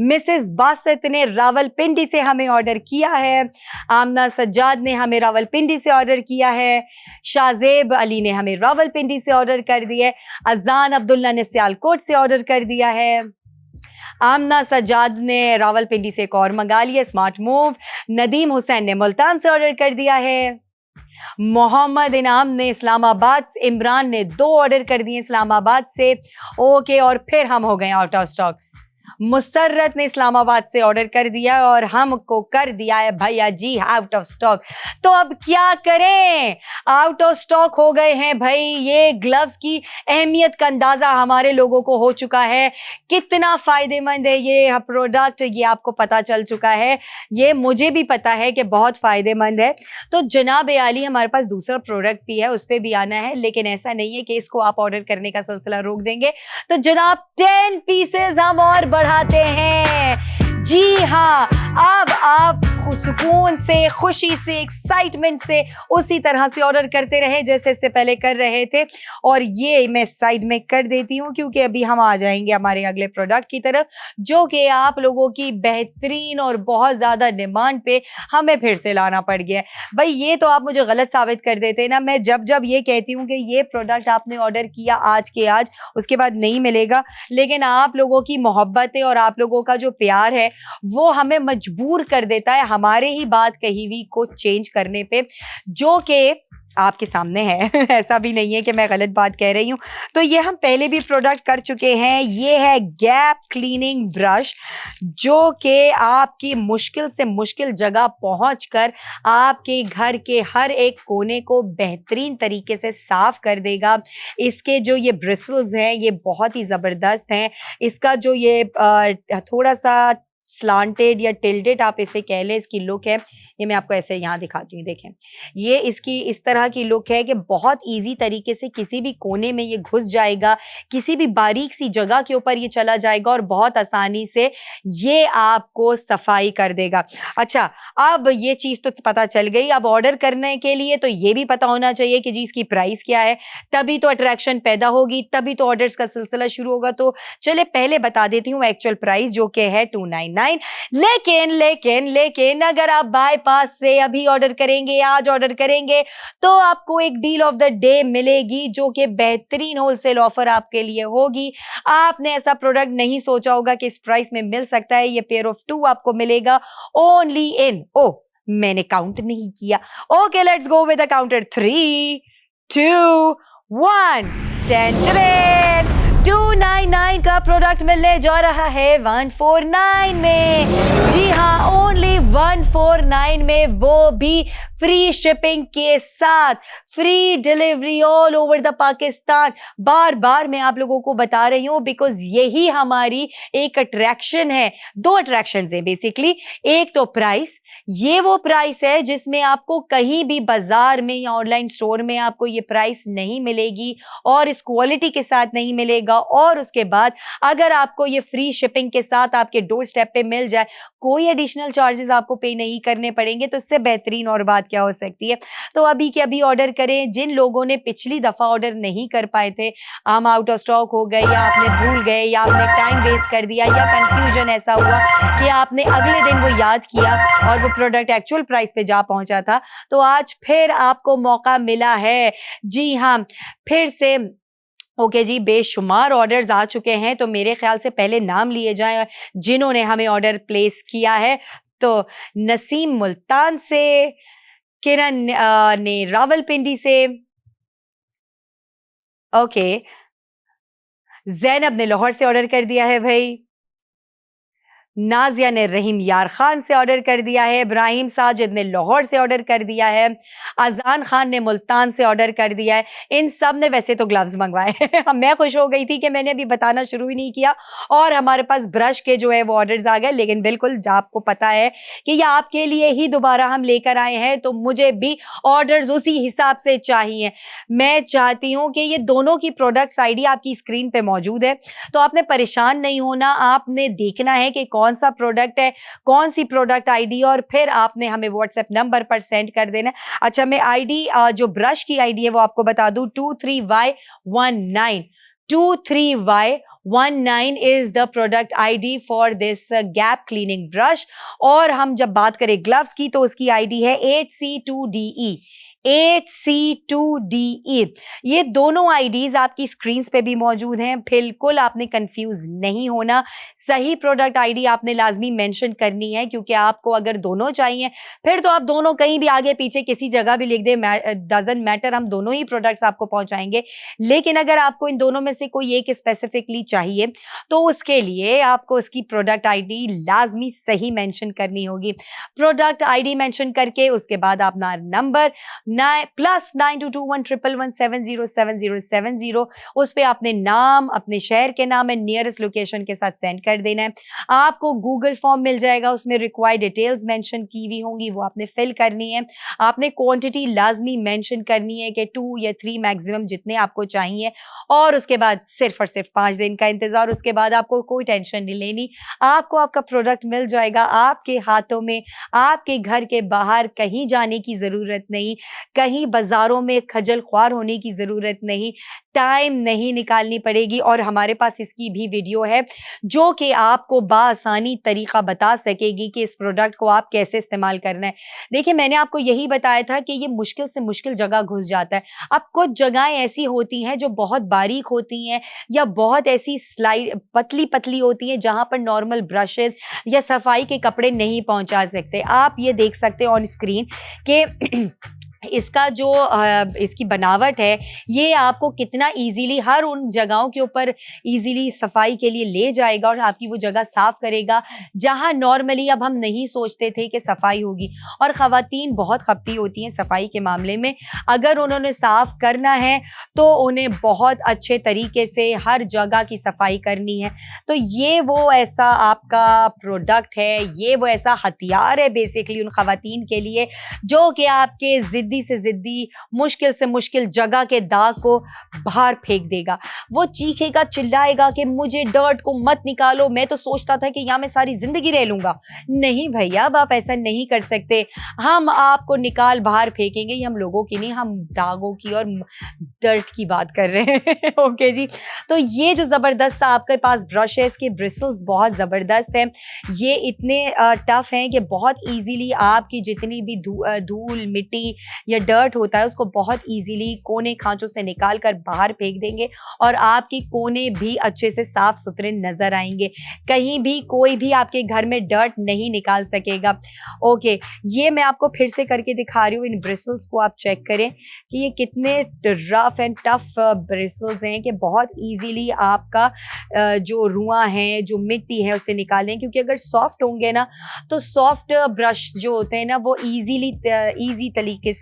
मिसेस बासित ने रावलपिंडी से हमें ऑर्डर किया है, आमना सज्जाद ने हमें रावलपिंडी से ऑर्डर किया है, शाजेब अली ने हमें रावलपिंडी से ऑर्डर कर दिया है, अजान अब्दुल्ला ने सियालकोट से ऑर्डर कर दिया है, आमना सज्जाद ने रावलपिंडी से एक और मंगा लिया स्मार्ट मूव, नदीम हुसैन ने मुल्तान से ऑर्डर कर दिया है, मोहम्मद इनाम ने इस्लामाबाद, इमरान ने 2 ऑर्डर कर दिए इस्लामाबाद से। ओके, और फिर हम हो गए आउट ऑफ स्टॉक। मुसर्रत ने इस्लामाबाद से ऑर्डर कर दिया और हमको कर दिया है भैया जी आउट ऑफ स्टॉक। तो अब क्या करें, आउट ऑफ स्टॉक हो गए हैं भाई। ये ग्लव्स की अहमियत का अंदाजा हमारे लोगों को हो चुका है, कितना फायदेमंद है ये प्रोडक्ट, ये आपको पता चल चुका है, ये मुझे भी पता है कि बहुत फायदेमंद है। तो जनाब आली हमारे पास दूसरा प्रोडक्ट भी है, उस पर भी आना है, लेकिन ऐसा नहीं है कि इसको आप ऑर्डर करने का सिलसिला रोक देंगे। तो जनाब 10 पीसेस हम और बढ़ाते हैं। जी हाँ, अब आप सुकून से, खुशी से, एक्साइटमेंट से उसी तरह से ऑर्डर करते रहे जैसे इससे पहले कर रहे थे। और ये मैं साइड में कर देती हूँ क्योंकि अभी हम आ जाएंगे हमारे अगले प्रोडक्ट की तरफ, जो कि आप लोगों की बेहतरीन और बहुत ज़्यादा डिमांड पे हमें फिर से लाना पड़ गया। भाई ये तो आप मुझे गलत साबित कर देते ना, मैं जब ये कहती हूँ कि ये प्रोडक्ट आपने ऑर्डर किया आज के आज, उसके बाद नहीं मिलेगा, लेकिन आप लोगों की मोहब्बत है और आप लोगों का जो प्यार है वो हमें मजबूर कर देता है हमारे ही बात कही हुई को चेंज करने पे, जो कि आपके सामने है। ऐसा भी नहीं है कि मैं गलत बात कह रही हूँ। तो ये हम पहले भी प्रोडक्ट कर चुके हैं। ये है गैप क्लीनिंग ब्रश, जो कि आपकी मुश्किल से मुश्किल जगह पहुंचकर आपके घर के हर एक कोने को बेहतरीन तरीके से साफ कर देगा। इसके जो ये ब्रिसल्स हैं ये बहुत ही ज़बरदस्त हैं। इसका जो ये थोड़ा सा स्लांटेड या टिल्डेड आप इसे कह लें, इसकी लुक है, ये मैं आपको ऐसे यहाँ दिखाती हूँ, देखें ये इसकी इस तरह की लुक है कि बहुत इजी तरीके से किसी भी कोने में ये घुस जाएगा, किसी भी बारीक सी जगह के ऊपर ये चला जाएगा और बहुत आसानी से ये आपको सफाई कर देगा। अच्छा, अब ये चीज तो पता चल गई, अब ऑर्डर करने के लिए तो ये भी पता होना चाहिए कि जी इसकी प्राइस क्या है, तभी तो अट्रैक्शन पैदा होगी, तभी तो ऑर्डर्स का सिलसिला शुरू होगा। तो चले पहले बता देती हूँ एक्चुअल प्राइस जो कि है 299। लेकिन लेकिन लेकिन अगर आप बाईपास से अभी ऑर्डर करेंगे, आज ऑर्डर करेंगे, तो आपको एक डील ऑफ द डे मिलेगी जो कि बेहतरीन होलसेल ऑफर आपके लिए होगी। आपने ऐसा प्रोडक्ट नहीं सोचा होगा कि इस प्राइस में मिल सकता है। ये पेयर ऑफ 2 आपको मिलेगा ओनली इन, ओ मैंने काउंट नहीं किया, okay let's go with the counter 3 2 1। 299 का प्रोडक्ट मिलने जा रहा है 149 में। जी हाँ, ओनली 149 में, वो भी फ्री शिपिंग के साथ, free delivery all over the Pakistan. बार बार मैं आप लोगों को बता रही हूँ बिकॉज यही हमारी एक अट्रैक्शन है। 2 अट्रैक्शन है बेसिकली। एक तो प्राइस, ये वो प्राइस है जिसमें आपको कहीं भी बाजार में या ऑनलाइन स्टोर में आपको ये प्राइस नहीं मिलेगी और इस क्वालिटी के साथ नहीं मिलेगा। और उसके बाद अगर आपको ये फ्री शिपिंग के साथ आपके डोर स्टेप पे मिल जाए, कोई एडिशनल चार्जेस आपको पे नहीं करने पड़ेंगे, तो इससे बेहतरीन और बात क्या हो सकती है। तो अभी के अभी ऑर्डर करें। जिन लोगों ने पिछली दफा ऑर्डर नहीं कर पाए थे, हम आउट ऑफ स्टॉक हो गए या आपने भूल गए या आपने टाइम वेस्ट कर दिया या कंफ्यूजन ऐसा हुआ कि आपने अगले दिन वो याद किया और वो प्रोडक्ट एक्चुअल प्राइस पे जा पहुंचा था, तो आज फिर आपको मौका मिला है। जी हाँ, फिर से ओके जी, बेशुमार ऑर्डर्स आ चुके हैं, तो मेरे ख्याल से पहले नाम लिए जाएं जिन्होंने हमें ऑर्डर प्लेस किया है। तो नसीम मुल्तान से, किरण ने रावलपिंडी से, ओके, जैनब ने लाहौर से ऑर्डर कर दिया है भाई, नाजिया ने रहीम यार खान से ऑर्डर कर दिया है, इब्राहिम साजिद ने लाहौर से ऑर्डर कर दिया है, अजान खान ने मुल्तान से ऑर्डर कर दिया है। इन सब ने वैसे तो ग्लव्स मंगवाए हैं मैं खुश हो गई थी कि मैंने अभी बताना शुरू ही नहीं किया और हमारे पास ब्रश के जो है वो ऑर्डर्स आ गए। लेकिन बिल्कुल आपको पता है कि ये आपके लिए ही दोबारा हम लेकर आए हैं, तो मुझे भी ऑर्डर्स उसी हिसाब से चाहिए। मैं चाहती हूँ कि ये दोनों की प्रोडक्ट्स आईडी आपकी स्क्रीन पे मौजूद है, तो आपने परेशान नहीं होना। आपने देखना है कि कौन सा प्रोडक्ट है, कौन सी प्रोडक्ट आईडी, और फिर आपने हमें व्हाट्सएप नंबर पर सेंड कर देना। अच्छा, मैं आईडी जो ब्रश की आईडी है वो आपको बता दूं, 23Y19 23Y19 is the product ID for this gap cleaning brush। और हम जब बात करें ग्लव्स की तो उसकी आईडी है 8C2DE 8C2DE। ये दोनों आईडीज आपकी स्क्रीन पे भी मौजूद हैं। बिल्कुल आपने कंफ्यूज नहीं होना, सही प्रोडक्ट आईडी आपने लाजमी मेंशन करनी है, क्योंकि आपको अगर दोनों चाहिए फिर तो आप दोनों कहीं भी आगे पीछे किसी जगह भी लिख दे, डजंट मैटर, हम दोनों ही प्रोडक्ट्स आपको पहुंचाएंगे। लेकिन अगर आपको इन दोनों में से कोई एक स्पेसिफिकली चाहिए तो उसके लिए आपको उसकी प्रोडक्ट आईडी लाजमी सही मेंशन करनी होगी। प्रोडक्ट आईडी मेंशन करके उसके बाद अपना नंबर +922111707070 उस पे आपने नाम, अपने शहर के नाम एंड नियरेस्ट लोकेशन के साथ सेंड कर देना है। आपको गूगल फॉर्म मिल जाएगा, उसमें रिक्वायर्ड डिटेल्स मेंशन की हुई होंगी, वो आपने फिल करनी है। आपने क्वांटिटी लाजमी मेंशन करनी है कि 2 या 3 मैक्सिमम जितने आपको चाहिए, और उसके बाद सिर्फ और सिर्फ 5 दिन का इंतजार। उसके बाद आपको कोई टेंशन नहीं लेनी, आपको आपका प्रोडक्ट मिल जाएगा आपके हाथों में, आपके घर के बाहर कहीं जाने की जरूरत नहीं, कहीं बाजारों में खजल ख्वार होने की जरूरत नहीं, टाइम नहीं निकालनी पड़ेगी। और हमारे पास इसकी भी वीडियो है जो कि आपको बाआसानी तरीका बता सकेगी कि इस प्रोडक्ट को आप कैसे इस्तेमाल करना है। देखिए, मैंने आपको यही बताया था कि ये मुश्किल से मुश्किल जगह घुस जाता है। अब कुछ जगहें ऐसी होती हैं जो बहुत बारीक होती हैं या बहुत ऐसी स्लाइड पतली पतली होती हैं जहां पर नॉर्मल ब्रशेस या सफाई के कपड़े नहीं पहुंचा सकते। आप ये देख सकते हैं ऑन स्क्रीन के इसका जो इसकी बनावट है, ये आपको कितना ईज़िली हर उन जगहों के ऊपर ईज़िली सफाई के लिए ले जाएगा और आपकी वो जगह साफ़ करेगा, जहाँ नॉर्मली अब हम नहीं सोचते थे कि सफाई होगी। और ख़वातीन बहुत खप्ती होती हैं सफाई के मामले में। अगर उन्होंने साफ़ करना है, तो उन्हें बहुत अच्छे तरीके से हर जगह की सफाई करनी है। तो ये वो ऐसा आपका प्रोडक्ट है, ये वो ऐसा हथियार है बेसिकली उन ख़वातीन के लिए, जो कि आपके ज़िद्दी से ज़िद्दी, मुश्किल से मुश्किल जगह के दाग को बाहर फेंक देगा। वो चीखेगा, चिल्लाएगा कि मुझे डर्ट को मत निकालो, मैं तो सोचता था कि यहाँ मैं सारी ज़िंदगी रह लूँगा। नहीं भैया, अब आप ऐसा नहीं कर सकते। हम आपको निकाल बाहर फेंकेंगे, ये हम लोगों की नहीं, हम दागों की और डर्ट की बात कर रहे हैं। ओके जी। तो ये जो ज़बरदस्त आपके पास ब्रश है, इसके ब्रिसल्स बहुत ज़बरदस्त हैं। ये इतने टफ़ हैं कि बहुत ईज़िली आपकी जितनी भी धूल, मिट्टी या डर्ट होता है, उसको बहुत ईज़िली कोने खाँचों से निकाल कर बाहर फेंक देंगे और आपके कोने भी अच्छे से साफ-सुथरे नज़र आएँगे। कहीं भी कोई भी आपके घर में डर्ट नहीं निकाल सकेगा। ओके, ये मैं आपको फिर से करके दिखा रही हूँ, इन ब्रिसल्स को आप चेक करें कि ये कितने रफ़ एंड टफ़ ब्रिसल्स हैं कि बहुत ईज़िली आपका जो रुआँ है, जो मिट्टी है, उसे निकालें, क्योंकि अगर सॉफ्ट होंगे ना, तो सॉफ्ट ब्रश जो होते हैं ना, वो ईज़ी तरीके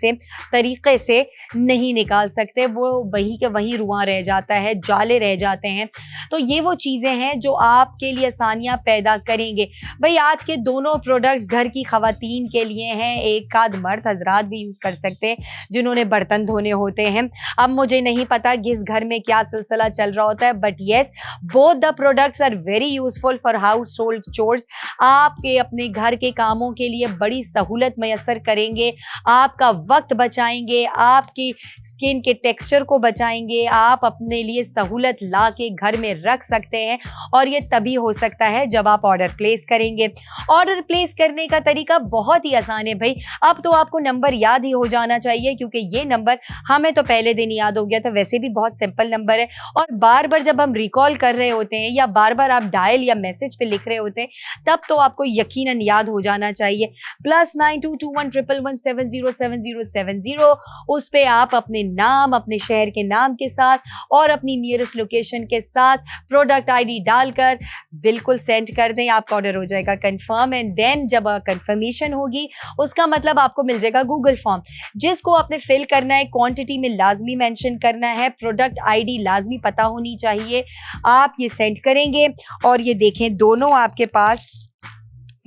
से नहीं निकाल सकते, वो वहीं के वहीं रुआँ रह जाता है, जाले रह जाते हैं। तो ये वो चीज़ें हैं जो आपके लिए आसानियाँ पैदा करेंगे। भई आज के दोनों प्रोडक्ट्स घर की ख़वातीन के लिए हैं, एक आध मर्द हज़रात भी यूज़ कर सकते हैं, जिन्होंने बर्तन धोने होते हैं। अब मुझे नहीं पता किस घर में क्या सिलसिला चल रहा होता है, but yes, both the products are very useful for household chores. आपके अपने घर के कामों के लिए बड़ी सहूलत मैसर करेंगे, आपका वक्त बचाएँगे, आपकी स्किन के टेक्सचर को बचाएँगे, आप अपने लिए सहूलत ला के घर में रख सकते हैं और ये तभी हो सकता है जब आप ऑर्डर प्लेस करेंगे। ऑर्डर प्लेस करने का तरीका बहुत ही आसान है भई, अब तो आपको नंबर याद ही हो जाना चाहिए, क्योंकि ये नंबर हमें तो पहले दिन याद हो गया था, वैसे भी बहुत सिंपल नंबर है और बार-बार जब हम रिकॉल कर रहे होते हैं या बार-बार आप डायल या मैसेज पे लिख रहे होते हैं, तब तो आपको यकीनन याद हो जाना चाहिए। +922111707070, उस पे आप अपने नाम, अपने शहर के नाम के साथ और अपनी नियरेस्ट लोकेशन के साथ प्रोडक्ट आईडी डालकर बिल्कुल सेंड कर दें, आपका ऑर्डर हो जाएगा कंफर्म। एंड देन जब कंफर्मेशन होगी, उसका मतलब आपको मिल जाएगा गूगल फॉर्म, जिसको आपने फिल करना है, क्वांटिटी में लाजमी मेंशन करना है, प्रोडक्ट आईडी लाजमी पता होनी चाहिए। आप ये सेंड करेंगे और ये देखें, दोनों आपके पास,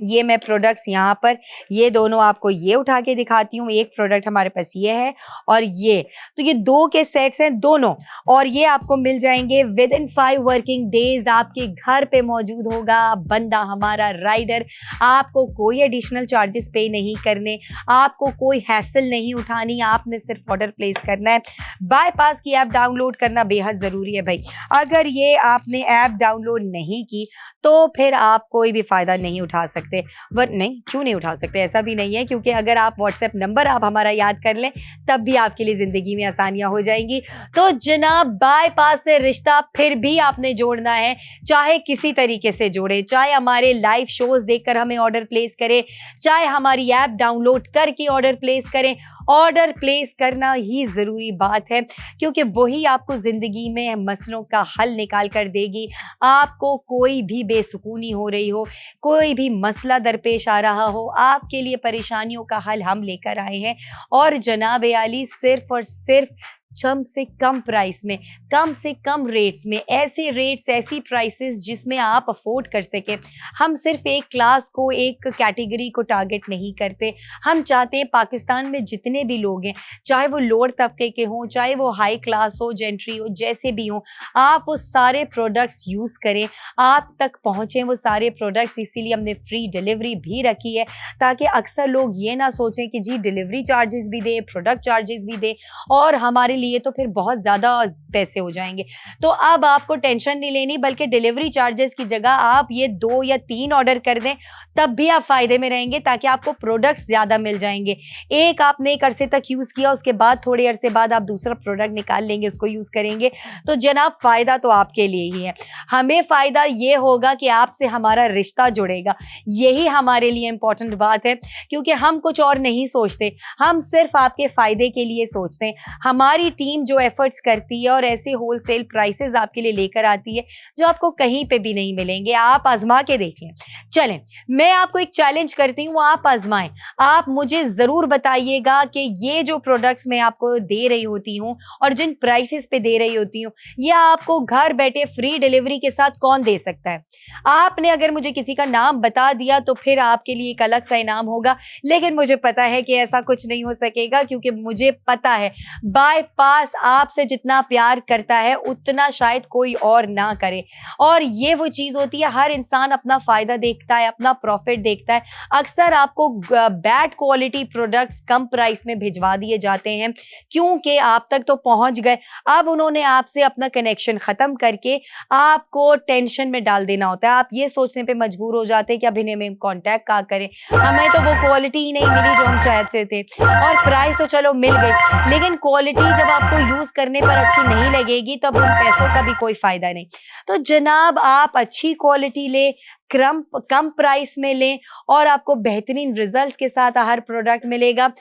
ये मैं प्रोडक्ट्स यहाँ पर, ये दोनों आपको ये उठा के दिखाती हूँ। एक प्रोडक्ट हमारे पास ये है और ये, तो ये 2 के सेट्स हैं दोनों, और ये आपको मिल जाएंगे विद इन 5 वर्किंग डेज आपके घर पे मौजूद होगा बंदा, हमारा राइडर। आपको कोई एडिशनल चार्जेस पे नहीं करने, आपको कोई हैसल नहीं उठानी, आपने सिर्फ ऑर्डर प्लेस करना है। बाईपास की ऐप डाउनलोड करना बेहद ज़रूरी है भाई। अगर ये आपने ऐप डाउनलोड नहीं की, तो फिर आप कोई भी फ़ायदा नहीं उठा सकते। नहीं, क्यों नहीं उठा सकते? ऐसा भी नहीं है, क्योंकि अगर आप व्हाट्सएप नंबर आप हमारा याद कर लें, तब भी आपके लिए ज़िंदगी में आसानियाँ हो जाएंगी। तो जनाब, बाईपास से रिश्ता फिर भी आपने जोड़ना है, चाहे किसी तरीके से जोड़े, चाहे हमारे लाइव शोज़ देखकर हमें ऑर्डर प्लेस करें, चाहे हमारी ऐप डाउनलोड करके ऑर्डर प्लेस करें। ऑर्डर प्लेस करना ही ज़रूरी बात है, क्योंकि वही आपको ज़िंदगी में मसलों का हल निकाल कर देगी। आपको कोई भी बेसुकूनी हो रही हो, कोई भी मसला दरपेश आ रहा हो, आपके लिए परेशानियों का हल हम लेकर आए हैं। और जनाब आली, सिर्फ और सिर्फ कम से कम प्राइस में, कम से कम रेट्स में, ऐसे रेट्स, ऐसी प्राइसेस जिसमें आप अफोर्ड कर सकें। हम सिर्फ एक क्लास को, एक कैटेगरी को टारगेट नहीं करते, हम चाहते हैं पाकिस्तान में जितने भी लोग हैं, चाहे वो लोअर तबके के हों, चाहे वो हाई क्लास हो, जेंट्री हो, जैसे भी हों, आप वो सारे प्रोडक्ट्स यूज़ करें, आप तक पहुँचें वो सारे प्रोडक्ट्स। इसीलिए हमने फ्री डिलीवरी भी रखी है, ताकि अक्सर लोग ये ना सोचें कि जी डिलीवरी चार्जेस भी दें, प्रोडक्ट चार्जेस भी दें, और हमारे लिए तो फिर बहुत ज़्यादा पैसे हो जाएंगे। तो अब आपको टेंशन नहीं लेनी, बल्कि डिलीवरी चार्जेस की जगह आप ये 2 या 3 ऑर्डर कर दें, तब भी आप फ़ायदे में रहेंगे, ताकि आपको प्रोडक्ट्स ज़्यादा मिल जाएँगे। एक आपने एक अरसे तक यूज़ किया, उसके बाद थोड़े अरसे बाद आप दूसरा प्रोडक्ट निकाल लेंगे, उसको यूज़ करेंगे, तो जनाब फ़ायदा तो आपके लिए ही है। हमें फ़ायदा ये होगा कि आपसे हमारा रिश्ता जुड़ेगा, यही हमारे लिए इम्पोर्टेंट बात है, क्योंकि हम कुछ और नहीं सोचते, हम सिर्फ़ आपके फ़ायदे के लिए सोचते हैं। हमारी टीम जो एफ़र्ट्स करती है और ऐसे होलसेल प्राइसेज़ आपके लिए लेकर आती है, जो आपको कहीं पे भी नहीं मिलेंगे, आप आज़मा के देख लें। चलें, मैं आपको एक चैलेंज करती हूँ, आप आज़माएँ। आप मुझे ज़रूर बताइएगा कि ये जो प्रोडक्ट्स मैं आपको दे रही होती हूँ और जिन प्राइसेस पे दे रही होती हूँ, ये आपको घर बैठे फ्री डिलीवरी के साथ कौन दे सकता है? आपने अगर मुझे किसी का नाम बता दिया तो फिर आपके लिए एक अलग सा इनाम होगा, लेकिन मुझे पता है कि ऐसा कुछ नहीं हो सकेगा, क्योंकि मुझे पता है बायपास आपसे जितना प्यार करता है उतना शायद कोई और ना करे। और ये वो चीज़ होती है, हर इंसान अपना फ़ायदा देखता है, अपना प्रॉफ़िट देखता है। अक्सर आपको बैड क्वालिटी प्रोडक्ट्स कम प्राइस में भिजवा दिए जाते हैं, क्योंकि आप तक तो पहुंच गए। अब उन्होंने आपसे अपना कनेक्शन ख़त्म करके आपको टेंशन में डाल देना होता है। आप ये सोचने पे मजबूर हो जाते हैं कि अब इन्हें हम कॉन्टैक्ट कहाँ करें, हमें तो वो क्वालिटी ही नहीं मिली जो हम चाहते थे, और प्राइस तो चलो मिल गई, लेकिन क्वालिटी जब आपको यूज़ करने पर अच्छी नहीं लगेगी, तब उन पैसों का भी कोई फ़ायदा नहीं। तो जनाब, आप अच्छी क्वालिटी लें, कम प्राइस में लें, और आपको बेहतरीन रिजल्ट्स के साथ हर प्रोडक्ट मिलेगा।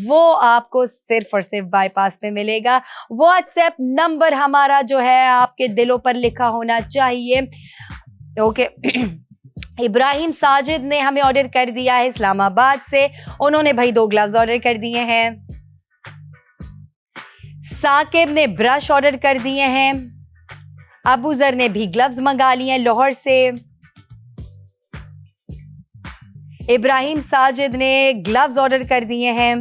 वो आपको सिर्फ और सिर्फ बायपास पे मिलेगा। व्हाट्सएप नंबर हमारा जो है आपके दिलों पर लिखा होना चाहिए। ओके। इब्राहिम साजिद ने हमें ऑर्डर कर दिया है इस्लामाबाद से, उन्होंने भाई 2 ग्लव्स ऑर्डर कर दिए हैं। साकिब ने ब्रश ऑर्डर कर दिए हैं। अबूजर ने भी ग्लव्स मंगा लिए हैं लाहौर से। इब्राहिम साजिद ने ग्लव्स ऑर्डर कर दिए हैं।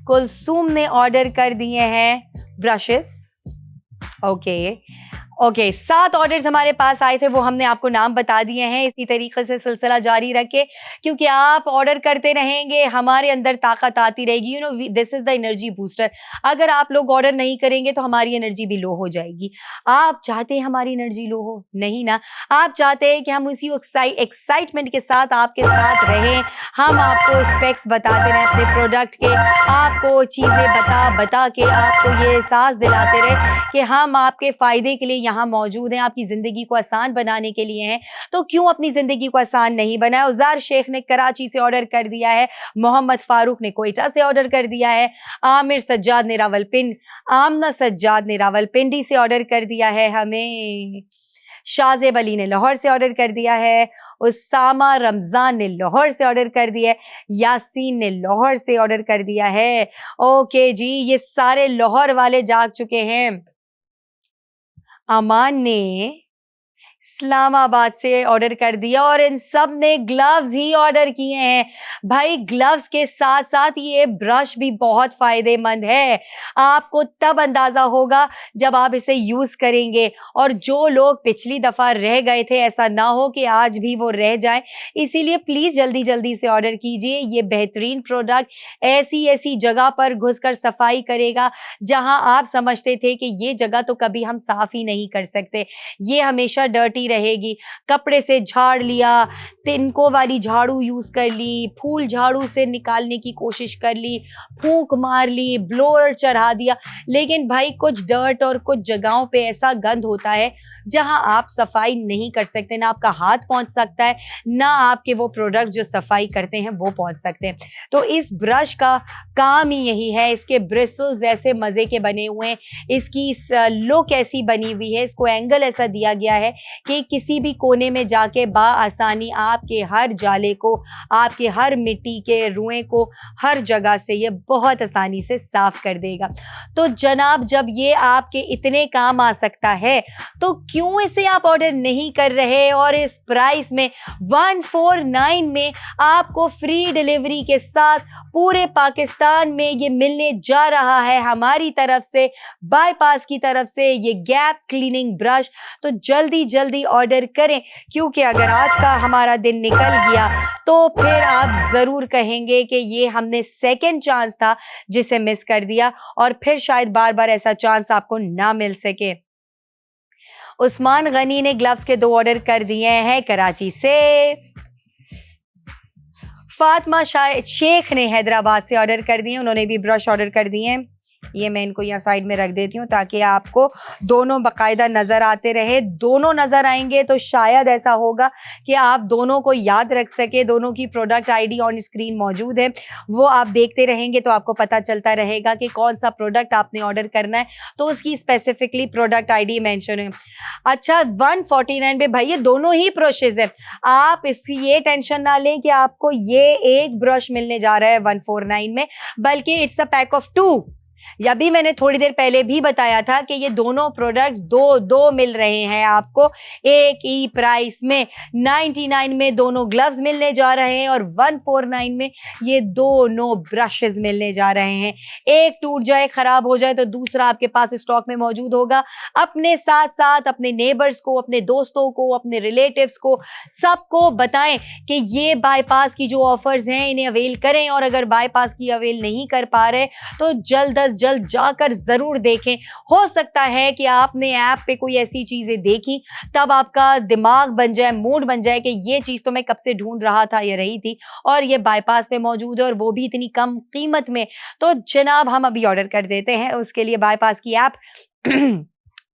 कुलसूम ने ऑर्डर कर दिए हैं ब्रशेस। ओके, 7 ऑर्डर्स हमारे पास आए थे, वो हमने आपको नाम बता दिए हैं। इसी तरीके से सिलसिला जारी रखें, क्योंकि आप ऑर्डर करते रहेंगे, हमारे अंदर ताकत आती रहेगी। This is the energy booster. अगर आप लोग ऑर्डर नहीं करेंगे तो हमारी एनर्जी भी लो हो जाएगी। आप चाहते हैं हमारी एनर्जी लो हो? नहीं ना। आप चाहते हैं कि हम उसी एक्साइटमेंट के साथ आपके साथ रहें, हम आपको स्पेक्स बताते रहें अपने प्रोडक्ट के, आपको चीज़ें बता के आपको ये एहसास दिलाते रहे कि हम आपके फ़ायदे के लिए यहाँ मौजूद हैं, आपकी ज़िंदगी को आसान बनाने के लिए हैं। तो क्यों अपनी ज़िंदगी को आसान नहीं बनाए? उज़ार शेख ने कराची से ऑर्डर कर दिया है, मोहम्मद फ़ारूक ने कोयटा से ऑर्डर कर दिया है, आमिर सज्जाद ने आमना सज्जाद ने रावलपिंडी से ऑर्डर कर दिया है हमें। शाज़ेब अली ने लाहौर से ऑर्डर कर दिया है। उसामा रमज़ान ने लाहौर से ऑर्डर कर दिया है। यासीन ने लाहौर से ऑर्डर कर दिया है। ओके जी, ये सारे लाहौर वाले जाग चुके हैं। अमान ने इस्लामाबाद से ऑर्डर कर दिया, और इन सब ने ग्लव्स ही ऑर्डर किए हैं। भाई, ग्लव्स के साथ साथ ये ब्रश भी बहुत फायदेमंद है। आपको तब अंदाजा होगा जब आप इसे यूज करेंगे, और जो लोग पिछली दफा रह गए थे, ऐसा ना हो कि आज भी वो रह जाए। इसीलिए प्लीज जल्दी जल्दी से ऑर्डर कीजिए। ये बेहतरीन प्रोडक्ट ऐसी ऐसी जगह पर घुसकर सफाई करेगा जहां आप समझते थे कि ये जगह तो कभी हम साफ ही नहीं कर सकते, ये हमेशा डर्टी रहेगी। कपड़े से झाड़ लिया, तिनकों वाली झाड़ू यूज कर ली, फूल झाड़ू से निकालने की कोशिश कर ली, फूंक मार ली, ब्लोअर चढ़ा दिया, लेकिन भाई कुछ डर्ट और कुछ जगहों पे ऐसा गंद होता है जहां आप सफाई नहीं कर सकते, ना आपका हाथ पहुंच सकता है, ना आपके वो प्रोडक्ट जो सफाई करते हैं वो पहुंच सकते हैं। तो इस ब्रश का काम ही यही है। इसके ब्रिसल्स ऐसे मजे के बने हुए हैं, इसकी लुक ऐसी बनी हुई है, इसको एंगल ऐसा दिया गया है कि किसी भी कोने में जाके आसानी आपके हर जाले को, आपके हर मिट्टी के रुएं को, हर जगह से ये बहुत आसानी से साफ कर देगा। तो जनाब, जब ये आपके इतने काम आ सकता है तो क्यों इसे आप ऑर्डर नहीं कर रहे? और इस प्राइस में 149 में आपको फ्री डिलीवरी के साथ पूरे पाकिस्तान में ये मिलने जा रहा है हमारी तरफ से, बायपास की तरफ से, ये गैप क्लीनिंग ब्रश। तो जल्दी जल्दी ऑर्डर करें, क्योंकि अगर आज का हमारा दिन निकल गया तो फिर आप ज़रूर कहेंगे कि ये हमने सेकंड चांस था जिसे मिस कर दिया और फिर शायद बार-बार ऐसा चांस आपको ना मिल सके। उस्मान गनी ने ग्लव्स के 2 ऑर्डर कर दिए हैं कराची से। फातिमा शेख ने हैदराबाद से ऑर्डर कर दिए, उन्होंने भी ब्रश ऑर्डर कर दिए हैं। ये मैं इनको यहाँ साइड में रख देती हूँ ताकि आपको दोनों बाकायदा नज़र आते रहे। दोनों नज़र आएंगे तो शायद ऐसा होगा कि आप दोनों को याद रख सके। दोनों की प्रोडक्ट आईडी ऑन स्क्रीन मौजूद है, वो आप देखते रहेंगे तो आपको पता चलता रहेगा कि कौन सा प्रोडक्ट आपने ऑर्डर करना है, तो उसकी स्पेसिफिकली प्रोडक्ट आईडी मेंशन है। अच्छा 149 पे भाई ये दोनों ही ब्रशेज है, आप इसकी ये टेंशन ना लें कि आपको ये एक ब्रश मिलने जा रहा है 149 में, बल्कि इट्स अ पैक ऑफ 2। या भी मैंने थोड़ी देर पहले भी बताया था कि ये दोनों प्रोडक्ट दो मिल रहे हैं आपको एक ही प्राइस में। 99 में दोनों ग्लव्स मिलने जा रहे हैं और 149 में ये दोनों ब्रशेस मिलने जा रहे हैं। एक टूट जाए, खराब हो जाए तो दूसरा आपके पास स्टॉक में मौजूद होगा। अपने साथ साथ अपने नेबर्स को, अपने दोस्तों को, अपने रिलेटिव्स को, सबको बताएं कि ये बाईपास की जो ऑफर्स हैं इन्हें अवेल करें, और अगर बाईपास की अवेल नहीं कर पा रहे तो जल्द अज जल्द जाकर जरूर देखें। हो सकता है कि आपने ऐप पे कोई ऐसी चीजें देखी, तब आपका दिमाग बन जाए, मूड बन जाए कि ये चीज तो मैं कब से ढूंढ रहा था, ये रही थी और ये बाईपास पे मौजूद है और वो भी इतनी कम कीमत में, तो जनाब हम अभी ऑर्डर कर देते हैं। उसके लिए बाईपास की ऐप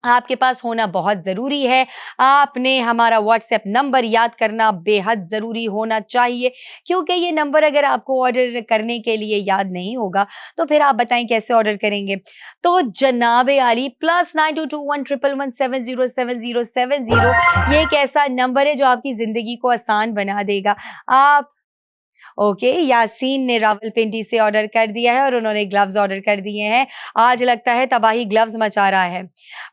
आपके पास होना बहुत ज़रूरी है। आपने हमारा व्हाट्सएप नंबर याद करना बेहद ज़रूरी होना चाहिए, क्योंकि ये नंबर अगर आपको ऑर्डर करने के लिए याद नहीं होगा तो फिर आप बताएं कैसे ऑर्डर करेंगे। तो जनाब आली +922111707070 ये एक ऐसा नंबर है जो आपकी ज़िंदगी को आसान बना देगा। आप ओके यासीन ने रावलपिंडी से ऑर्डर कर दिया है और उन्होंने ग्लव्स ऑर्डर कर दिए हैं। आज लगता है तबाही ग्लव्स मचा रहा है।